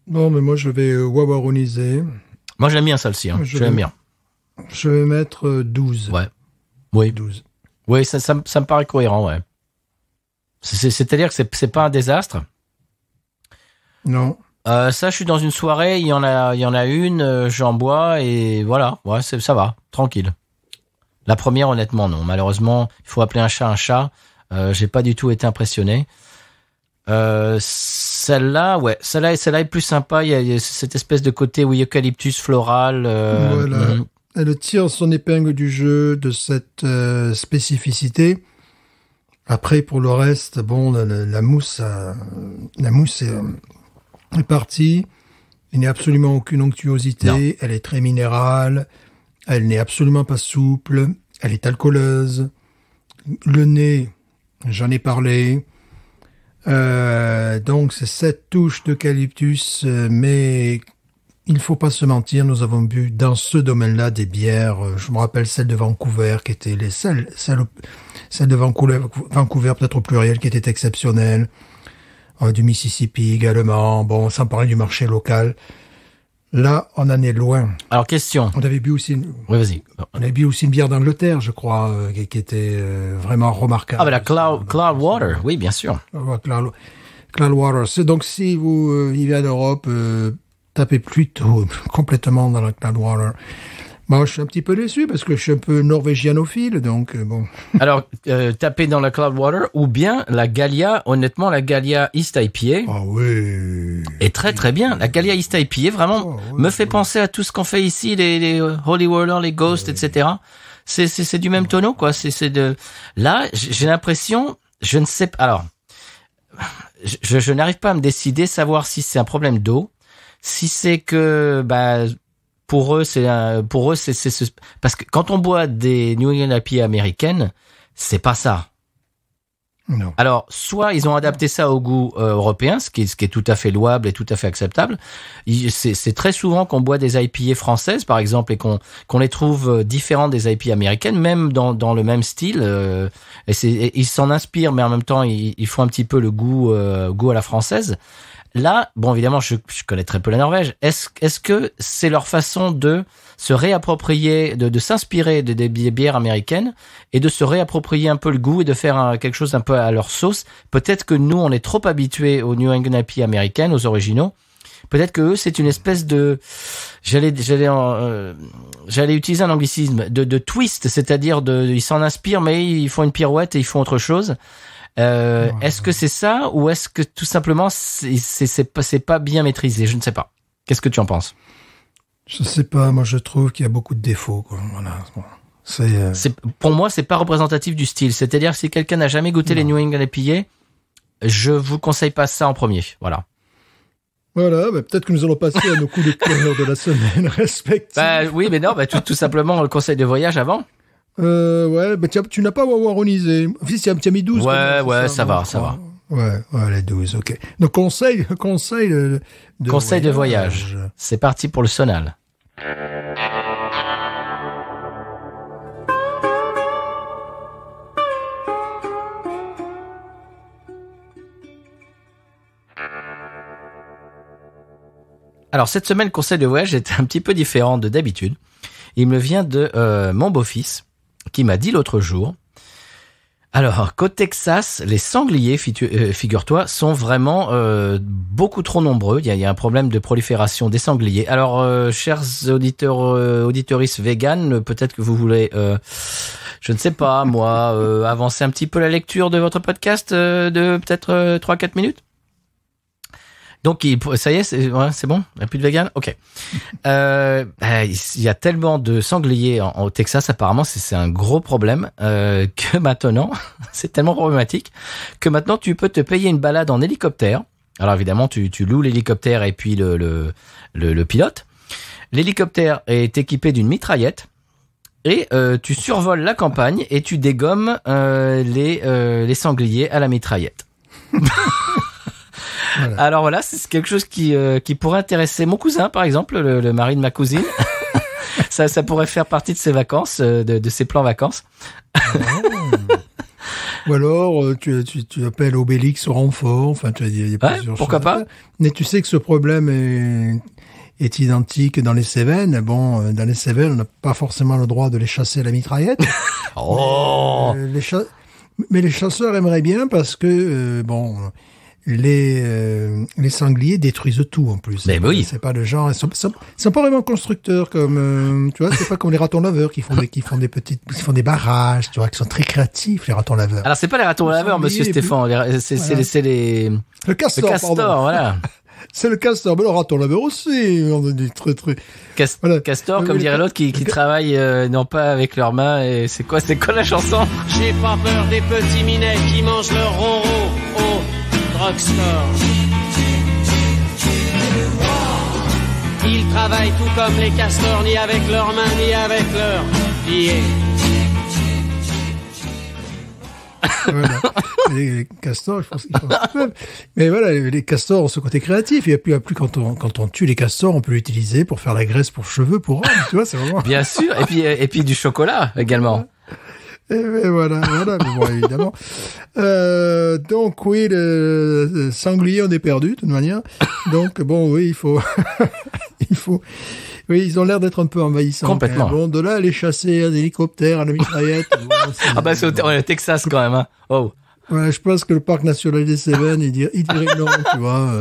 Non, mais moi, je vais wawaroniser. Moi j'aime bien celle-ci, hein. J'aime bien. Je vais mettre 12. Ouais. Oui. 12. Oui, ça me paraît cohérent, ouais. C'est-à-dire que c'est pas un désastre. Non. Ça, je suis dans une soirée, il y en a une, j'en bois et voilà, ouais, ça va, tranquille. La première, honnêtement, non. Malheureusement, il faut appeler un chat un chat. J'ai pas du tout été impressionné. Celle-là est plus sympa. Il y a cette espèce de côté eucalyptus floral. Voilà. Elle tire son épingle du jeu de cette spécificité. Après, pour le reste, bon, la mousse est partie. Il n'y a absolument aucune onctuosité. Non. Elle est très minérale. Elle n'est absolument pas souple. Elle est alcooleuse. Le nez, j'en ai parlé. Donc, c'est cette touche d'eucalyptus, mais il faut pas se mentir, nous avons bu dans ce domaine-là des bières, je me rappelle celle de Vancouver, qui était celle de Vancouver, peut-être au pluriel, qui était exceptionnelle, du Mississippi également, bon, sans parler du marché local. Là, on en est loin. Alors, question. On avait bu aussi Oui, vas-y. on avait bu aussi une bière d'Angleterre, je crois, qui était vraiment remarquable. Ah, ben la Cloudwater, oui, bien sûr. Cloudwater. C'est donc si vous vivez en Europe, tapez plutôt complètement dans la Cloudwater. Moi, je suis un petit peu déçu parce que je suis un peu norvégianophile, donc bon. Alors, tapez dans la Cloudwater ou bien la Gallia. Honnêtement, la Gallia East IPA Ah oui. est très très bien. La Gallia East IPA vraiment me fait penser à tout ce qu'on fait ici, les Holy Roller, les Ghosts, etc. C'est du même tonneau, quoi. Là, j'ai l'impression, je ne sais pas. Alors, je n'arrive pas à me décider, savoir si c'est un problème d'eau, si c'est que, pour eux, c'est parce que quand on boit des New England IPA américaines, c'est pas ça. Non. Alors, soit ils ont adapté ça au goût européen, ce qui est tout à fait louable et tout à fait acceptable. C'est très souvent qu'on boit des IPA françaises, par exemple, et qu'on les trouve différentes des IPA américaines, même dans le même style. Et ils s'en inspirent, mais en même temps, ils font un petit peu le goût à la française. Là, bon, évidemment, je connais très peu la Norvège. Est-ce que c'est leur façon de se réapproprier, de s'inspirer des bières américaines et de se réapproprier un peu le goût et de faire quelque chose un peu à leur sauce? Peut-être que nous, on est trop habitués aux New England IPA américaines, aux originaux. Peut-être que eux, c'est une espèce de, j'allais utiliser un anglicisme, de twist, c'est-à-dire ils s'en inspirent, mais ils font une pirouette et ils font autre chose. Est-ce que c'est ça ou est-ce que tout simplement c'est pas bien maîtrisé? Je ne sais pas. Qu'est-ce que tu en penses? Je sais pas. Moi, je trouve qu'il y a beaucoup de défauts, quoi. Voilà. Bon. Pour moi, c'est pas représentatif du style. C'est-à-dire, si quelqu'un n'a jamais goûté les New England IPA, je vous conseille pas ça en premier. Voilà. Voilà, bah peut-être que nous allons passer à nos coups de cœur de la semaine respectifs. Oui, mais non, tout simplement le conseil de voyage avant. Ouais, bah tu n'as pas wawaronisé. Si, tu as mis 12. Ouais, ça va. Ouais, les 12, ok. Donc, conseil de voyage. C'est parti pour le sonal. Alors, cette semaine, le conseil de voyage est un petit peu différent de d'habitude. Il me vient de mon beau-fils qui m'a dit l'autre jour, alors qu'au Texas, les sangliers, figure-toi, sont vraiment beaucoup trop nombreux. Il y a un problème de prolifération des sangliers. Alors, chers auditeurs, auditeuristes véganes, peut-être que vous voulez, je ne sais pas, moi, avancer un petit peu la lecture de votre podcast de peut-être 3-4 minutes. Donc, ça y est, c'est bon? Il n'y a plus de vegan? Ok. Il y a tellement de sangliers au Texas, apparemment, c'est un gros problème, que maintenant, c'est tellement problématique, que maintenant, tu peux te payer une balade en hélicoptère. Alors, évidemment, tu loues l'hélicoptère et puis le pilote. L'hélicoptère est équipé d'une mitraillette. Et tu survoles la campagne et tu dégommes les sangliers à la mitraillette. Voilà. Alors voilà, c'est quelque chose qui pourrait intéresser mon cousin, par exemple, le mari de ma cousine. ça pourrait faire partie de ses vacances, de ses plans vacances. Ou alors, tu appelles Obélix au renfort. Enfin, il y a plusieurs pourquoi choses pas. Mais tu sais que ce problème est identique dans les Cévennes. Bon, dans les Cévennes, on n'a pas forcément le droit de les chasser à la mitraillette. Mais les chasseurs aimeraient bien parce que, les sangliers détruisent tout en plus. Mais oui. C'est pas le genre. Ils sont pas vraiment constructeurs comme, tu vois, c'est pas comme les ratons laveurs qui font des barrages, tu vois, qui sont très créatifs, les ratons laveurs. Alors c'est pas les ratons laveurs, monsieur Stéphane. C'est les. Le castor, voilà. C'est le castor, mais le raton laveur aussi. On dit très. Voilà. Castor, comme dirait l'autre, qui travaille non pas avec leurs mains. Et c'est quoi la chanson? J'ai pas peur des petits minets qui mangent leur ronron au drugstore. Ils travaillent tout comme les castors, ni avec leurs mains, ni avec leurs pieds. Voilà. Les castors, je pense qu'ils font. Mais voilà, les castors ont ce côté créatif. Et puis, quand on tue les castors, on peut l'utiliser pour faire la graisse pour cheveux, pour hommes. Tu vois, c'est vraiment. Bien sûr. Et puis du chocolat également. Et voilà, mais bon, évidemment. Donc oui, le sanglier, on est perdu, de toute manière. Donc bon, oui, il faut. Oui, ils ont l'air d'être un peu envahissants. Complètement. Bon, de là, les chasser à l'hélicoptère, à la mitraillette. C'est au Texas quand même, hein. Oh. Ouais, je pense que le parc national des Cévennes, il dirait non, tu vois.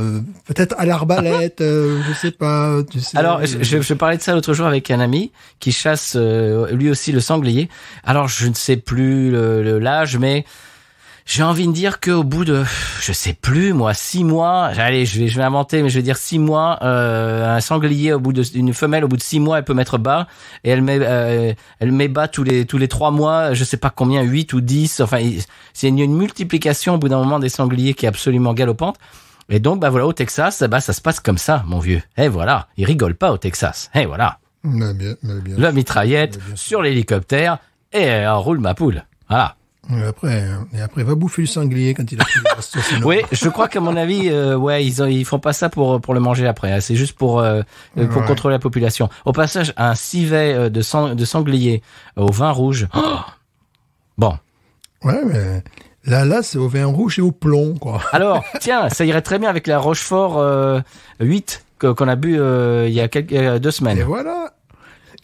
Peut-être à l'arbalète, je sais pas. Tu sais. Alors, je parlais de ça l'autre jour avec un ami qui chasse lui aussi le sanglier. Alors, je ne sais plus l'âge, mais j'ai envie de dire qu'au bout de, je sais plus moi, 6 mois. Allez, je vais inventer, mais je vais dire 6 mois. Un sanglier une femelle au bout de 6 mois, elle peut mettre bas et elle met bas tous les 3 mois. Je sais pas combien, 8 ou 10. Enfin, c'est une multiplication au bout d'un moment des sangliers qui est absolument galopante. Et donc, voilà, au Texas, ça se passe comme ça, mon vieux. Et voilà, ils rigolent pas au Texas. Et voilà. Mais bien. La mitraillette sur l'hélicoptère et on roule ma poule. Voilà. Et après, va bouffer le sanglier quand il a pris le bastos. Oui, je crois qu'à mon avis, ouais, ils font pas ça pour le manger après. Hein. C'est juste pour contrôler la population. Au passage, un civet de sanglier au vin rouge. Oh bon. Ouais, mais là, c'est au vin rouge et au plomb, quoi. Alors, tiens, ça irait très bien avec la Rochefort 8 qu'on a bu il y a 2 semaines.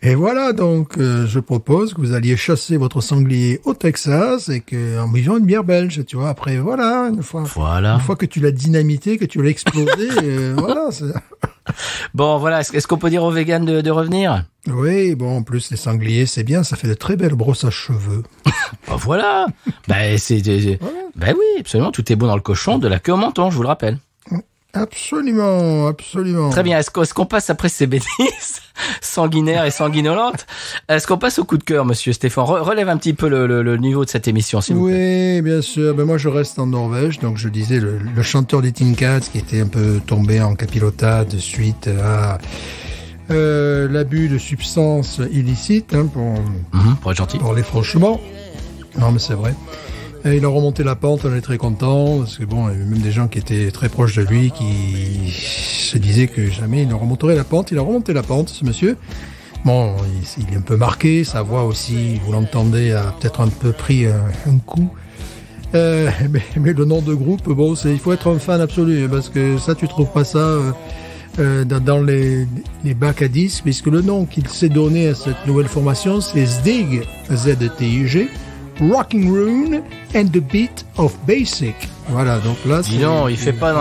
Et voilà, donc, je propose que vous alliez chasser votre sanglier au Texas et en buvant une bière belge, tu vois. Après, voilà, une fois que tu l'as dynamité, que tu l'as explosé, voilà. Bon, voilà. Est-ce qu'on peut dire aux véganes de revenir? Oui, bon, en plus, les sangliers, c'est bien, ça fait de très belles brosses à cheveux. Ben voilà. Ben, ben oui, absolument. Tout est bon dans le cochon, de la queue au menton, je vous le rappelle. Absolument, absolument. Très bien. Est-ce qu'on passe après ces bêtises sanguinaires et sanguinolentes? Est-ce qu'on passe au coup de cœur, monsieur Stéphane? Relève un petit peu le niveau de cette émission, s'il vous plaît. Oui, bien sûr. Ben moi, je reste en Norvège. Donc, je disais, le chanteur des Tin Cats qui était un peu tombé en capilotade suite à l'abus de substances illicites, hein, pour être gentil. Pour les franchement. Non, mais c'est vrai. Et il a remonté la pente, on est très content, parce que bon, il y avait même des gens qui étaient très proches de lui, qui se disaient que jamais il ne remonterait la pente. Il a remonté la pente, ce monsieur. Bon, il est un peu marqué, sa voix aussi, vous l'entendez, a peut-être un peu pris un coup. Mais le nom de groupe, bon, il faut être un fan absolu, parce que ça, tu trouves pas ça dans les bacs à disques, puisque le nom qu'il s'est donné à cette nouvelle formation, c'est ZDIG, Z-T-I-G, Rocking Rune and the Beat of Basic. Voilà, donc là... Dis donc, il fait pas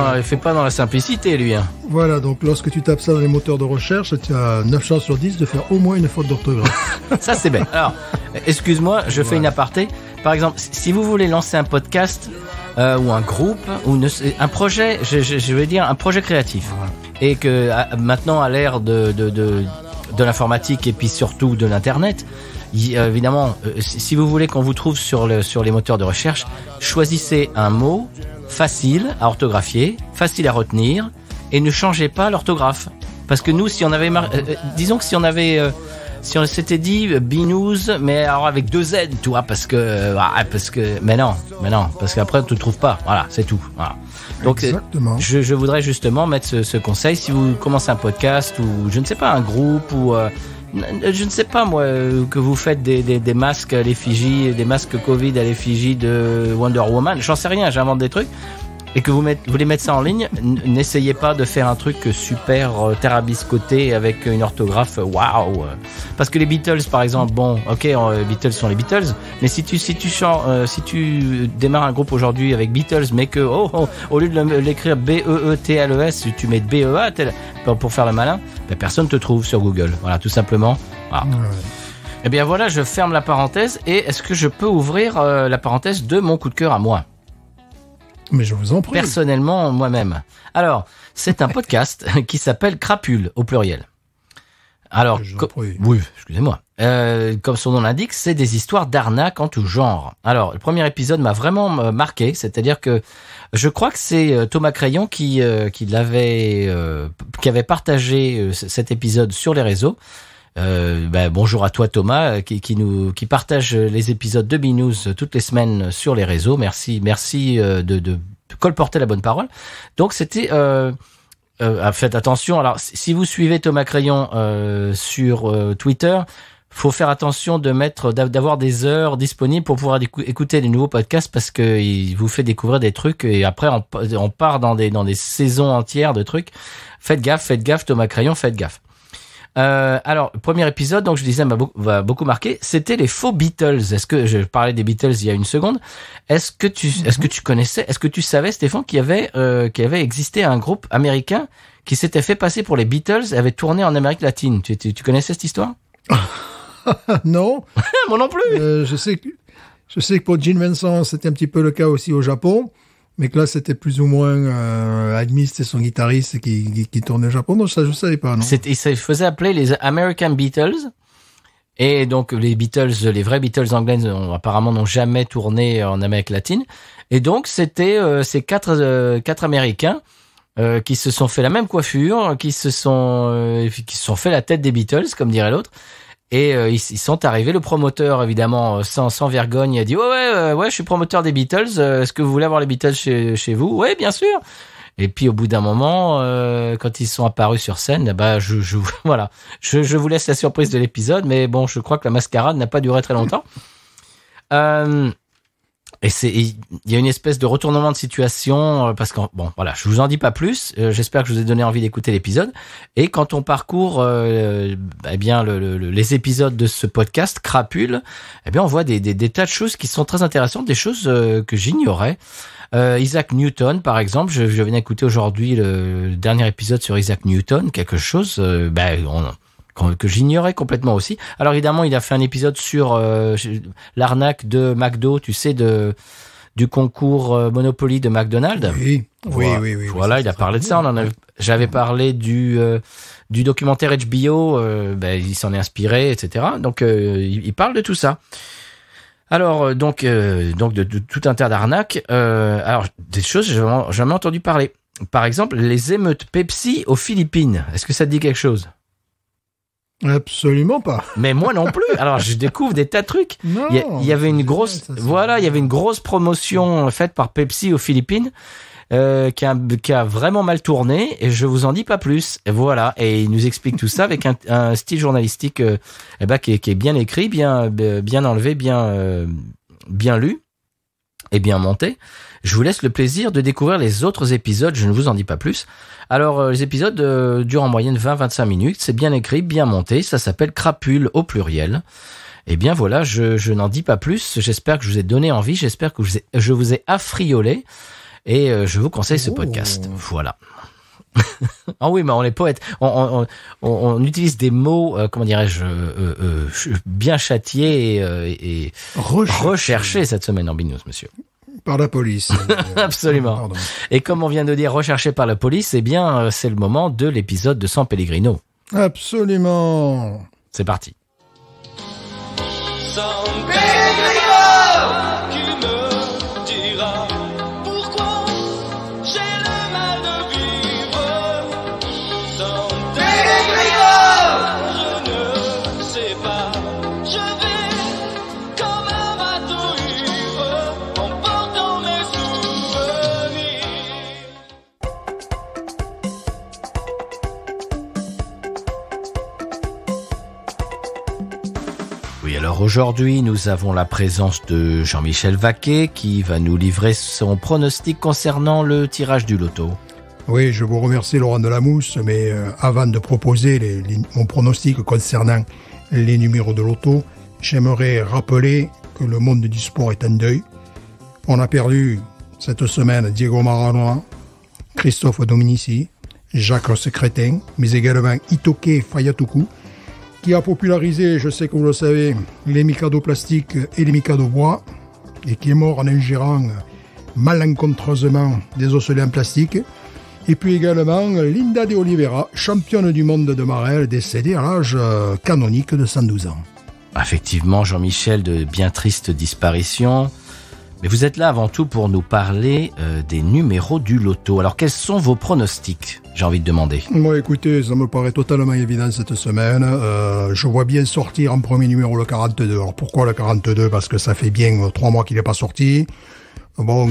dans la simplicité, lui. Hein. Voilà, donc lorsque tu tapes ça dans les moteurs de recherche, tu as 9 chances sur 10 de faire au moins une faute d'orthographe. Ça, c'est bête. Alors, excuse-moi, je fais une aparté. Par exemple, si vous voulez lancer un podcast ou un groupe, ou un projet, je vais dire un projet créatif, et que maintenant, à l'ère de l'informatique et puis surtout de l'Internet... Évidemment, si vous voulez qu'on vous trouve sur les moteurs de recherche, choisissez un mot facile à orthographier, facile à retenir, et ne changez pas l'orthographe. Parce que nous, si on avait, disons que si on s'était dit B-News, mais alors avec 2 Z, tu vois, mais non, parce qu'après on te trouve pas. Voilà, c'est tout. Voilà. Donc, je voudrais justement mettre ce conseil. Si vous commencez un podcast ou je ne sais pas un groupe ou je ne sais pas moi que vous faites des masques à l'effigie, des masques Covid à l'effigie de Wonder Woman, j'en sais rien, j'invente des trucs et que vous voulez mettre ça en ligne, n'essayez pas de faire un truc super tarabiscoté avec une orthographe waouh. Parce que les Beatles par exemple, bon, OK, les Beatles sont les Beatles, mais si tu démarres un groupe aujourd'hui avec Beatles mais que au lieu de l'écrire B-E-E-T-L-E-S, tu mets B-E-A pour faire le malin, ben personne te trouve sur Google. Voilà, tout simplement. Voilà. Ouais. Et bien voilà, je ferme la parenthèse et est-ce que je peux ouvrir la parenthèse de mon coup de cœur à moi? Mais je vous en prie. Personnellement, moi-même. Alors, c'est un podcast qui s'appelle Crapule, au pluriel. Alors, oui, excusez-moi. Comme son nom l'indique, c'est des histoires d'arnaque en tout genre. Alors, le premier épisode m'a vraiment marqué, c'est-à-dire que je crois que c'est Thomas Crayon qui avait partagé cet épisode sur les réseaux. Bonjour à toi Thomas qui partage les épisodes de B-News toutes les semaines sur les réseaux. Merci de colporter la bonne parole. Donc c'était faites attention. Alors si vous suivez Thomas Crayon sur Twitter, faut faire attention d'avoir des heures disponibles pour pouvoir écouter les nouveaux podcasts parce que il vous fait découvrir des trucs et après on part dans des saisons entières de trucs. Faites gaffe Thomas Crayon, faites gaffe. Alors, le premier épisode, donc je disais, m'a beaucoup marqué, c'était les faux Beatles. Est-ce que je parlais des Beatles il y a une seconde? Est-ce que tu savais, Stéphane, qu'il y avait existé un groupe américain qui s'était fait passer pour les Beatles et avait tourné en Amérique latine? Tu connaissais cette histoire? Non. Moi non plus. Je sais que pour Gene Vincent, c'était un petit peu le cas aussi au Japon. Mais que là, c'était plus ou moins Admis, c'était son guitariste qui tournait au Japon. Donc ça, je savais pas, non. Il se faisait appeler les American Beatles. Et donc, les vrais Beatles anglais, apparemment, n'ont jamais tourné en Amérique latine. Et donc, c'était ces quatre Américains qui se sont fait la même coiffure, qui se sont fait la tête des Beatles, comme dirait l'autre. Et ils sont arrivés. Le promoteur, évidemment, sans vergogne, a dit ouais, je suis promoteur des Beatles. Est-ce que vous voulez avoir les Beatles chez vous? Ouais, bien sûr. Et puis au bout d'un moment, quand ils sont apparus sur scène, bah je vous laisse la surprise de l'épisode. Mais bon, je crois que la mascarade n'a pas duré très longtemps. Et il y a une espèce de retournement de situation parce que bon voilà, je vous en dis pas plus. J'espère que je vous ai donné envie d'écouter l'épisode. Et quand on parcourt eh bien les épisodes de ce podcast Crapule, eh bien on voit des tas de choses qui sont très intéressantes, des choses que j'ignorais. Isaac Newton par exemple, je viens d'écouter aujourd'hui le dernier épisode sur Isaac Newton, quelque chose que j'ignorais complètement aussi. Alors évidemment, il a fait un épisode sur l'arnaque de McDo, tu sais, du concours Monopoly de McDonald's. Oui. Voilà, il a parlé de ça. J'avais parlé du documentaire HBO, il s'en est inspiré, etc. Donc il parle de tout ça. Alors donc de tout un tas d'arnaques. Alors des choses que j'ai jamais entendu parler. Par exemple, les émeutes Pepsi aux Philippines. Est-ce que ça te dit quelque chose? Absolument pas. Mais moi non plus. Alors je découvre des tas de trucs. Non, il y avait une grosse, il y avait une grosse promotion faite par Pepsi aux Philippines qui a vraiment mal tourné et je vous en dis pas plus. Et voilà. Et il nous explique tout ça avec un style journalistique qui est bien écrit, bien enlevé, bien lu et bien monté. Je vous laisse le plaisir de découvrir les autres épisodes, je ne vous en dis pas plus. Alors, les épisodes durent en moyenne 20-25 minutes, c'est bien écrit, bien monté, ça s'appelle Crapule au pluriel. Eh bien voilà, je n'en dis pas plus, j'espère que je vous ai donné envie, j'espère que je vous ai affriolé, et je vous conseille ce podcast. Voilà. Ah oui, mais on est poète. On utilise des mots, comment dirais-je, bien châtiés et recherchés cette semaine en Binous, monsieur. Par la police. Absolument. Pardon. Et comme on vient de dire recherché par la police, eh bien, c'est le moment de l'épisode de San Pellegrino. Absolument. C'est parti. San Pellegrino, qui me dira pourquoi j'ai le mal de vivre. San Pellegrino, je ne sais pas, je vais comme un bateau ivre en portant mes souvenirs. Oui, alors aujourd'hui, nous avons la présence de Jean-Michel Vaquet qui va nous livrer son pronostic concernant le tirage du loto. Oui, je vous remercie Laurent Delamousse, mais avant de proposer mon pronostic concernant les numéros de loto, j'aimerais rappeler que le monde du sport est en deuil. On a perdu cette semaine Diego Maradona, Christophe Dominici, Jacques Secrétin, mais également Itoke Fayatuku, qui a popularisé, je sais que vous le savez, les Mikado plastiques et les Mikado bois, et qui est mort en ingérant malencontreusement des osselets en plastique. Et puis également Linda de Oliveira, championne du monde de Marelle, décédée à l'âge canonique de 112 ans. Effectivement, Jean-Michel, de bien triste disparition. Mais vous êtes là avant tout pour nous parler des numéros du loto. Alors, quels sont vos pronostics, j'ai envie de demander? Bon, écoutez, ça me paraît totalement évident cette semaine. Je vois bien sortir en premier numéro le 42. Alors, pourquoi le 42? Parce que ça fait bien 3 mois qu'il n'est pas sorti. Bon,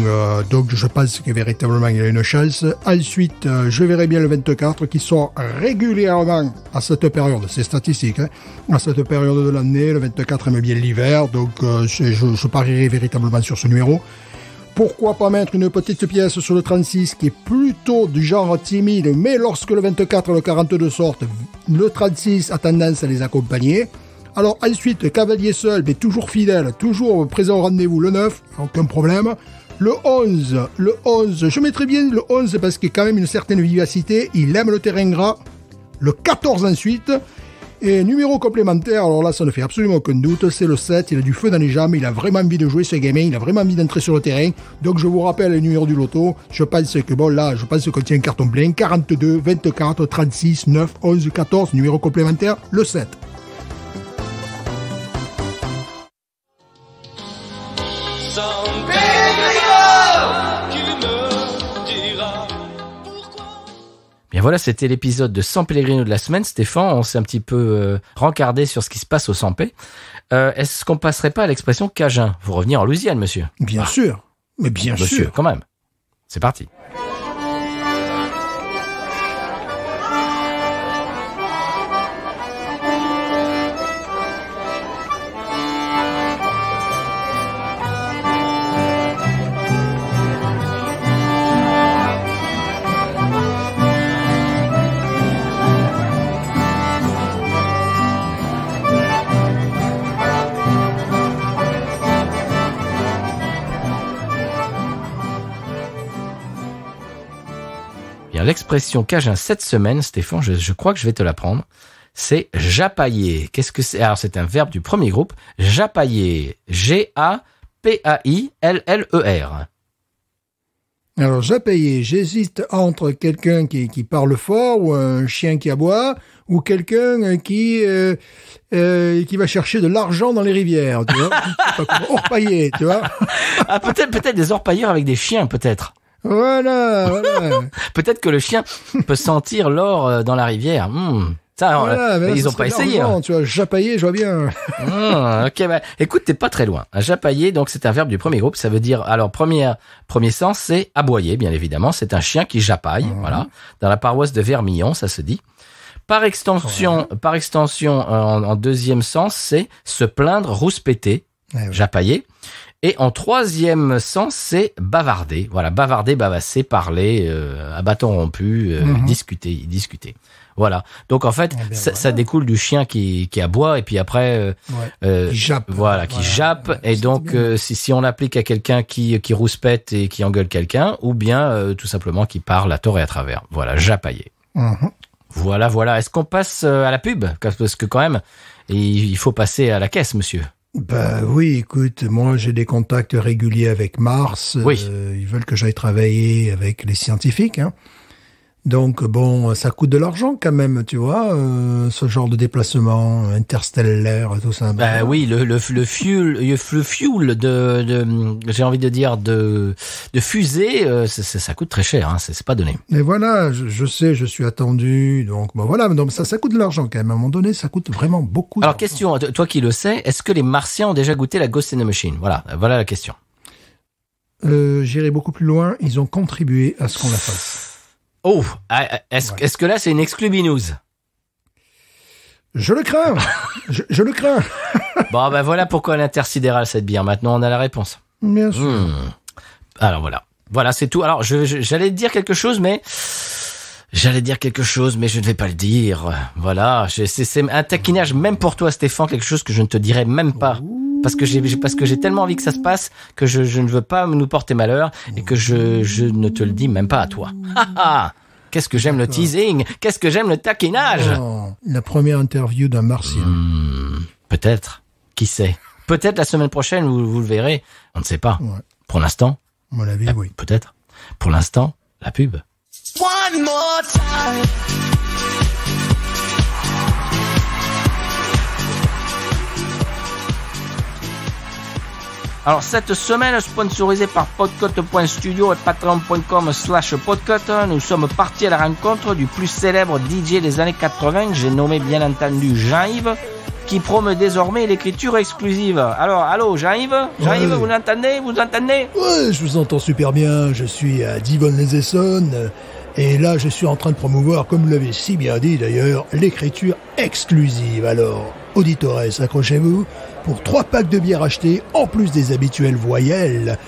donc je pense que véritablement il a une chance. Ensuite, je verrai bien le 24 qui sort régulièrement à cette période, c'est statistique, hein, à cette période de l'année. Le 24 aime bien l'hiver, donc je parierai véritablement sur ce numéro. Pourquoi pas mettre une petite pièce sur le 36 qui est plutôt du genre timide, mais lorsque le 24 et le 42 sortent, le 36 a tendance à les accompagner. Alors ensuite, cavalier seul, mais toujours fidèle, toujours présent au rendez-vous, le 9, aucun problème. Le 11, je mettrais bien le 11 parce qu'il a quand même une certaine vivacité, il aime le terrain gras. Le 14 ensuite, et numéro complémentaire, alors là ça ne fait absolument aucun doute, c'est le 7, il a du feu dans les jambes, il a vraiment envie de jouer ce gamin, il a vraiment envie d'entrer sur le terrain. Donc je vous rappelle les numéros du loto, je pense que bon là, je pense qu'on tient un carton plein, 42, 24, 36, 9, 11, 14, numéro complémentaire, le 7. San Pellegrino, qui me dira pourquoi. Bien voilà, c'était l'épisode de San Pellegrino de la semaine. Stéphane, on s'est un petit peu rencardé sur ce qui se passe au San P. Est-ce qu'on passerait pas à l'expression cajun? Vous revenir en Louisiane, monsieur? Bien sûr. Mais bien Monsieur, sûr. quand même. C'est parti. L'expression cajun cette semaine, Stéphane, je crois que je vais te l'apprendre. C'est japailler. Qu'est-ce que c'est? Alors, c'est un verbe du premier groupe. Japailler. G-A-P-A-I-L-L-E-R. Alors, japailler, j'hésite entre quelqu'un qui parle fort ou un chien qui aboie ou quelqu'un qui va chercher de l'argent dans les rivières, tu vois. Orpailler, tu vois. Ah, peut-être des orpailleurs avec des chiens, peut-être. Voilà. Peut-être que le chien peut sentir l'or dans la rivière. Ça, voilà, mais ils ont pas essayé. Hein. Tu vois, japailler, je vois bien. Ok, bah, écoute, t'es pas très loin. Japailler, donc c'est un verbe du premier groupe. Ça veut dire, alors premier sens, c'est aboyer, bien évidemment. C'est un chien qui japaille, voilà. Dans la paroisse de Vermillon, ça se dit. Par extension, en deuxième sens, c'est se plaindre, rouspéter, japailler. Et en troisième sens, c'est bavarder. Voilà, bavarder, bavasser, parler, à bâton rompu, discuter. Voilà. Donc en fait, ça découle du chien qui aboie et puis après qui jappe. Voilà, qui jappe. Et donc si on applique à quelqu'un qui rouspète et qui engueule quelqu'un, ou bien tout simplement qui parle à tort et à travers. Voilà, japailler. Voilà. Est-ce qu'on passe à la pub? Parce que quand même, il faut passer à la caisse, monsieur. Bah oui, écoute, moi j'ai des contacts réguliers avec Mars. Oui. Ils veulent que j'aille travailler avec les scientifiques. Hein. Donc bon, ça coûte de l'argent quand même, tu vois, ce genre de déplacement interstellaire, tout ça. Bah oui, le fuel de j'ai envie de dire de fusée, ça coûte très cher, hein, c'est pas donné. Mais voilà, je sais, je suis attendu, donc bon voilà, donc ça coûte de l'argent quand même. À un moment donné, ça coûte vraiment beaucoup. Alors question, toi qui le sais, est-ce que les Martiens ont déjà goûté la Ghost in the Machine? Voilà la question. J'irai beaucoup plus loin. Ils ont contribué à ce qu'on la fasse. Oh, est-ce que là c'est une exclu news? Je le crains. je le crains. Bon, ben voilà pourquoi l'intersidéral cette bière. Maintenant, on a la réponse. Bien sûr. Alors voilà, c'est tout. Alors j'allais dire quelque chose, mais je ne vais pas le dire. Voilà, c'est un taquinage même pour toi, Stéphane, quelque chose que je ne te dirai même pas. Parce que j'ai tellement envie que ça se passe que je ne veux pas nous porter malheur et que je ne te le dis même pas à toi. Qu'est-ce que j'aime le teasing, qu'est-ce que j'aime le taquinage. La première interview d'un Martien. Peut-être, qui sait. Peut-être la semaine prochaine, vous le verrez. On ne sait pas. Ouais. Pour l'instant. À mon avis, oui. Peut-être. Pour l'instant, la pub. One more time. Alors cette semaine, sponsorisée par podcut.studio et patreon.com/podcut, nous sommes partis à la rencontre du plus célèbre DJ des années 80, j'ai nommé bien entendu Jean-Yves, qui promeut désormais l'écriture exclusive. Alors, allô, Jean-Yves, vous l'entendez? Vous entendez? Ouais, je vous entends super bien, je suis à Divonne-les-Essonnes, et là je suis en train de promouvoir, comme vous l'avez si bien dit d'ailleurs, l'écriture exclusive. Alors, auditeurs, accrochez-vous, pour 3 packs de bière achetés, en plus des habituelles voyelles,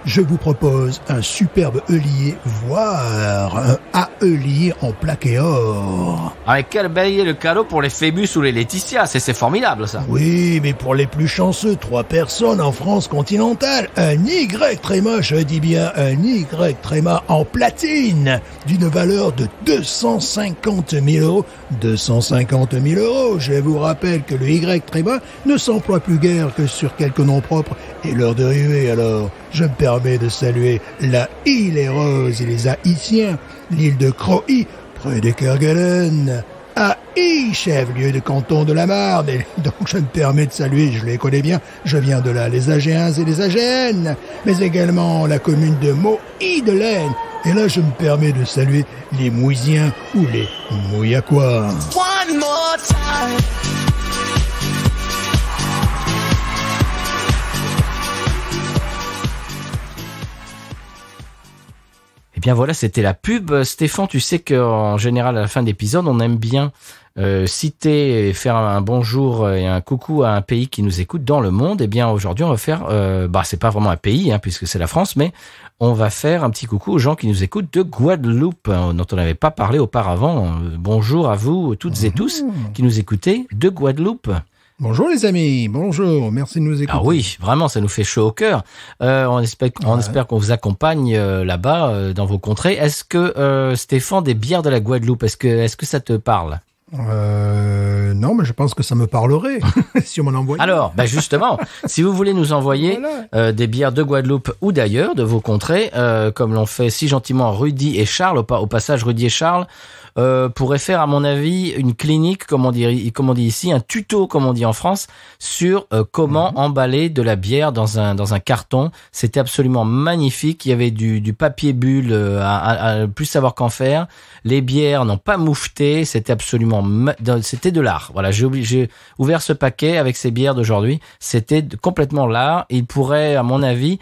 je vous propose un superbe œillier, voire un A-œillier en plaqué or. Avec quel bel idée le cadeau pour les Phébus ou les Laetitia, c'est formidable ça. Oui, mais pour les plus chanceux, 3 personnes en France continentale, un Y tréma, je dis bien un Y tréma en platine, d'une valeur de 250 000 euros. 250 000 euros, je vous rappelle que le Y tréma ne s'emploie plus guère que sur quelques noms propres et leurs dérivés. Alors, je me permets de saluer la île et Rose et les Haïtiens, l'île de Croix, près de Kerguelen, Haï, chef-lieu de canton de la Marne, et donc je me permets de saluer, je les connais bien, je viens de là, les Agéens et les Agéennes, mais également la commune de Mohy-de-Laine, Et là, je me permets de saluer les Mouisiens ou les Mouillacois. One more time. Eh bien voilà, c'était la pub. Stéphane, tu sais qu'en général, à la fin d'épisode, on aime bien citer et faire un bonjour et un coucou à un pays qui nous écoute dans le monde. Eh bien aujourd'hui, on va faire, c'est pas vraiment un pays, puisque c'est la France, mais on va faire un petit coucou aux gens qui nous écoutent de Guadeloupe, dont on n'avait pas parlé auparavant. Bonjour à vous toutes et tous qui nous écoutez de Guadeloupe. Bonjour les amis, bonjour, merci de nous écouter. Ah oui, vraiment, ça nous fait chaud au cœur. On espère qu'on vous accompagne là-bas dans vos contrées. Est-ce que Stéphane, des bières de la Guadeloupe, est-ce que ça te parle? Non, mais je pense que ça me parlerait si on m'en envoyait. Alors, justement, si vous voulez nous envoyer des bières de Guadeloupe ou d'ailleurs, de vos contrées, comme l'ont fait si gentiment Rudy et Charles, au passage Rudy et Charles, pourraient faire, à mon avis, une clinique, comme on dit ici, un tuto, comme on dit en France, sur comment emballer de la bière dans un carton. C'était absolument magnifique. Il y avait du papier bulle à plus savoir qu'en faire. Les bières n'ont pas moufté. C'était absolument, c'était de l'art. Voilà, j'ai ouvert ce paquet avec ces bières d'aujourd'hui. C'était complètement l'art. Il pourrait, à mon avis,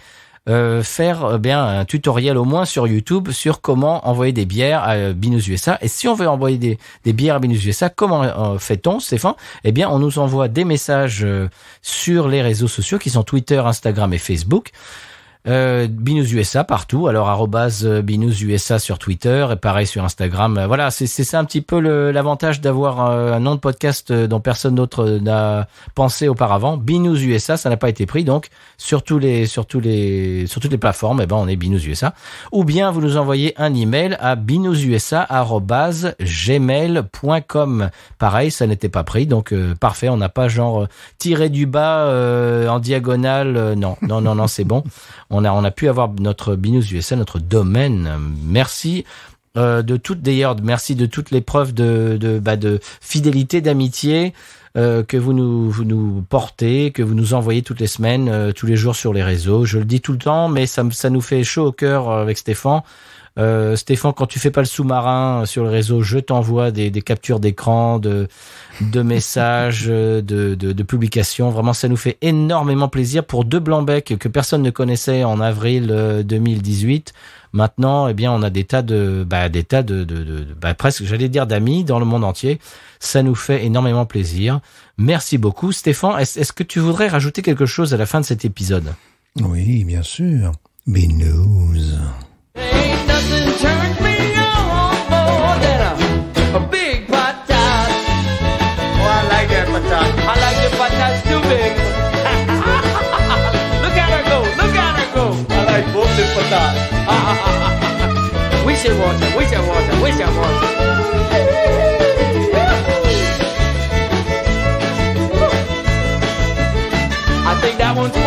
faire un tutoriel au moins sur YouTube sur comment envoyer des bières à Binous USA. Et si on veut envoyer des bières à Binous USA, comment fait-on, Stéphane? Eh bien, on nous envoie des messages sur les réseaux sociaux qui sont Twitter, Instagram et Facebook. Binous USA partout, alors @Binous USA sur Twitter et pareil sur Instagram. Voilà, c'est ça un petit peu l'avantage d'avoir un nom de podcast dont personne d'autre n'a pensé auparavant. Binous USA, ça n'a pas été pris, donc sur toutes les plateformes, on est Binous USA. Ou bien vous nous envoyez un email à binoususa@gmail.com. Pareil, ça n'était pas pris, donc parfait, on n'a pas tiré du bas en diagonale. Non, c'est bon. On a pu avoir notre Binous USA, notre domaine. Merci merci de toutes les preuves de fidélité, d'amitié que vous nous portez, que vous nous envoyez toutes les semaines, tous les jours sur les réseaux. Je le dis tout le temps, mais ça nous fait chaud au cœur avec Stéphane. Stéphane, quand tu fais pas le sous-marin sur le réseau, je t'envoie des captures d'écran, de messages, de publications. Vraiment, ça nous fait énormément plaisir pour deux Blancs-Bec que personne ne connaissait en avril 2018. Maintenant, on a des tas de presque, j'allais dire d'amis dans le monde entier. Ça nous fait énormément plaisir. Merci beaucoup. Stéphane, est-ce que tu voudrais rajouter quelque chose à la fin de cet épisode? Oui, bien sûr. Binous. Ain't nothing turned me on more than a big patat. Oh, I like that patat. I like the patats too big. Look at her go, look at her go. I like both the patats. We should watch it, we should watch it, we should watch it. I think that one's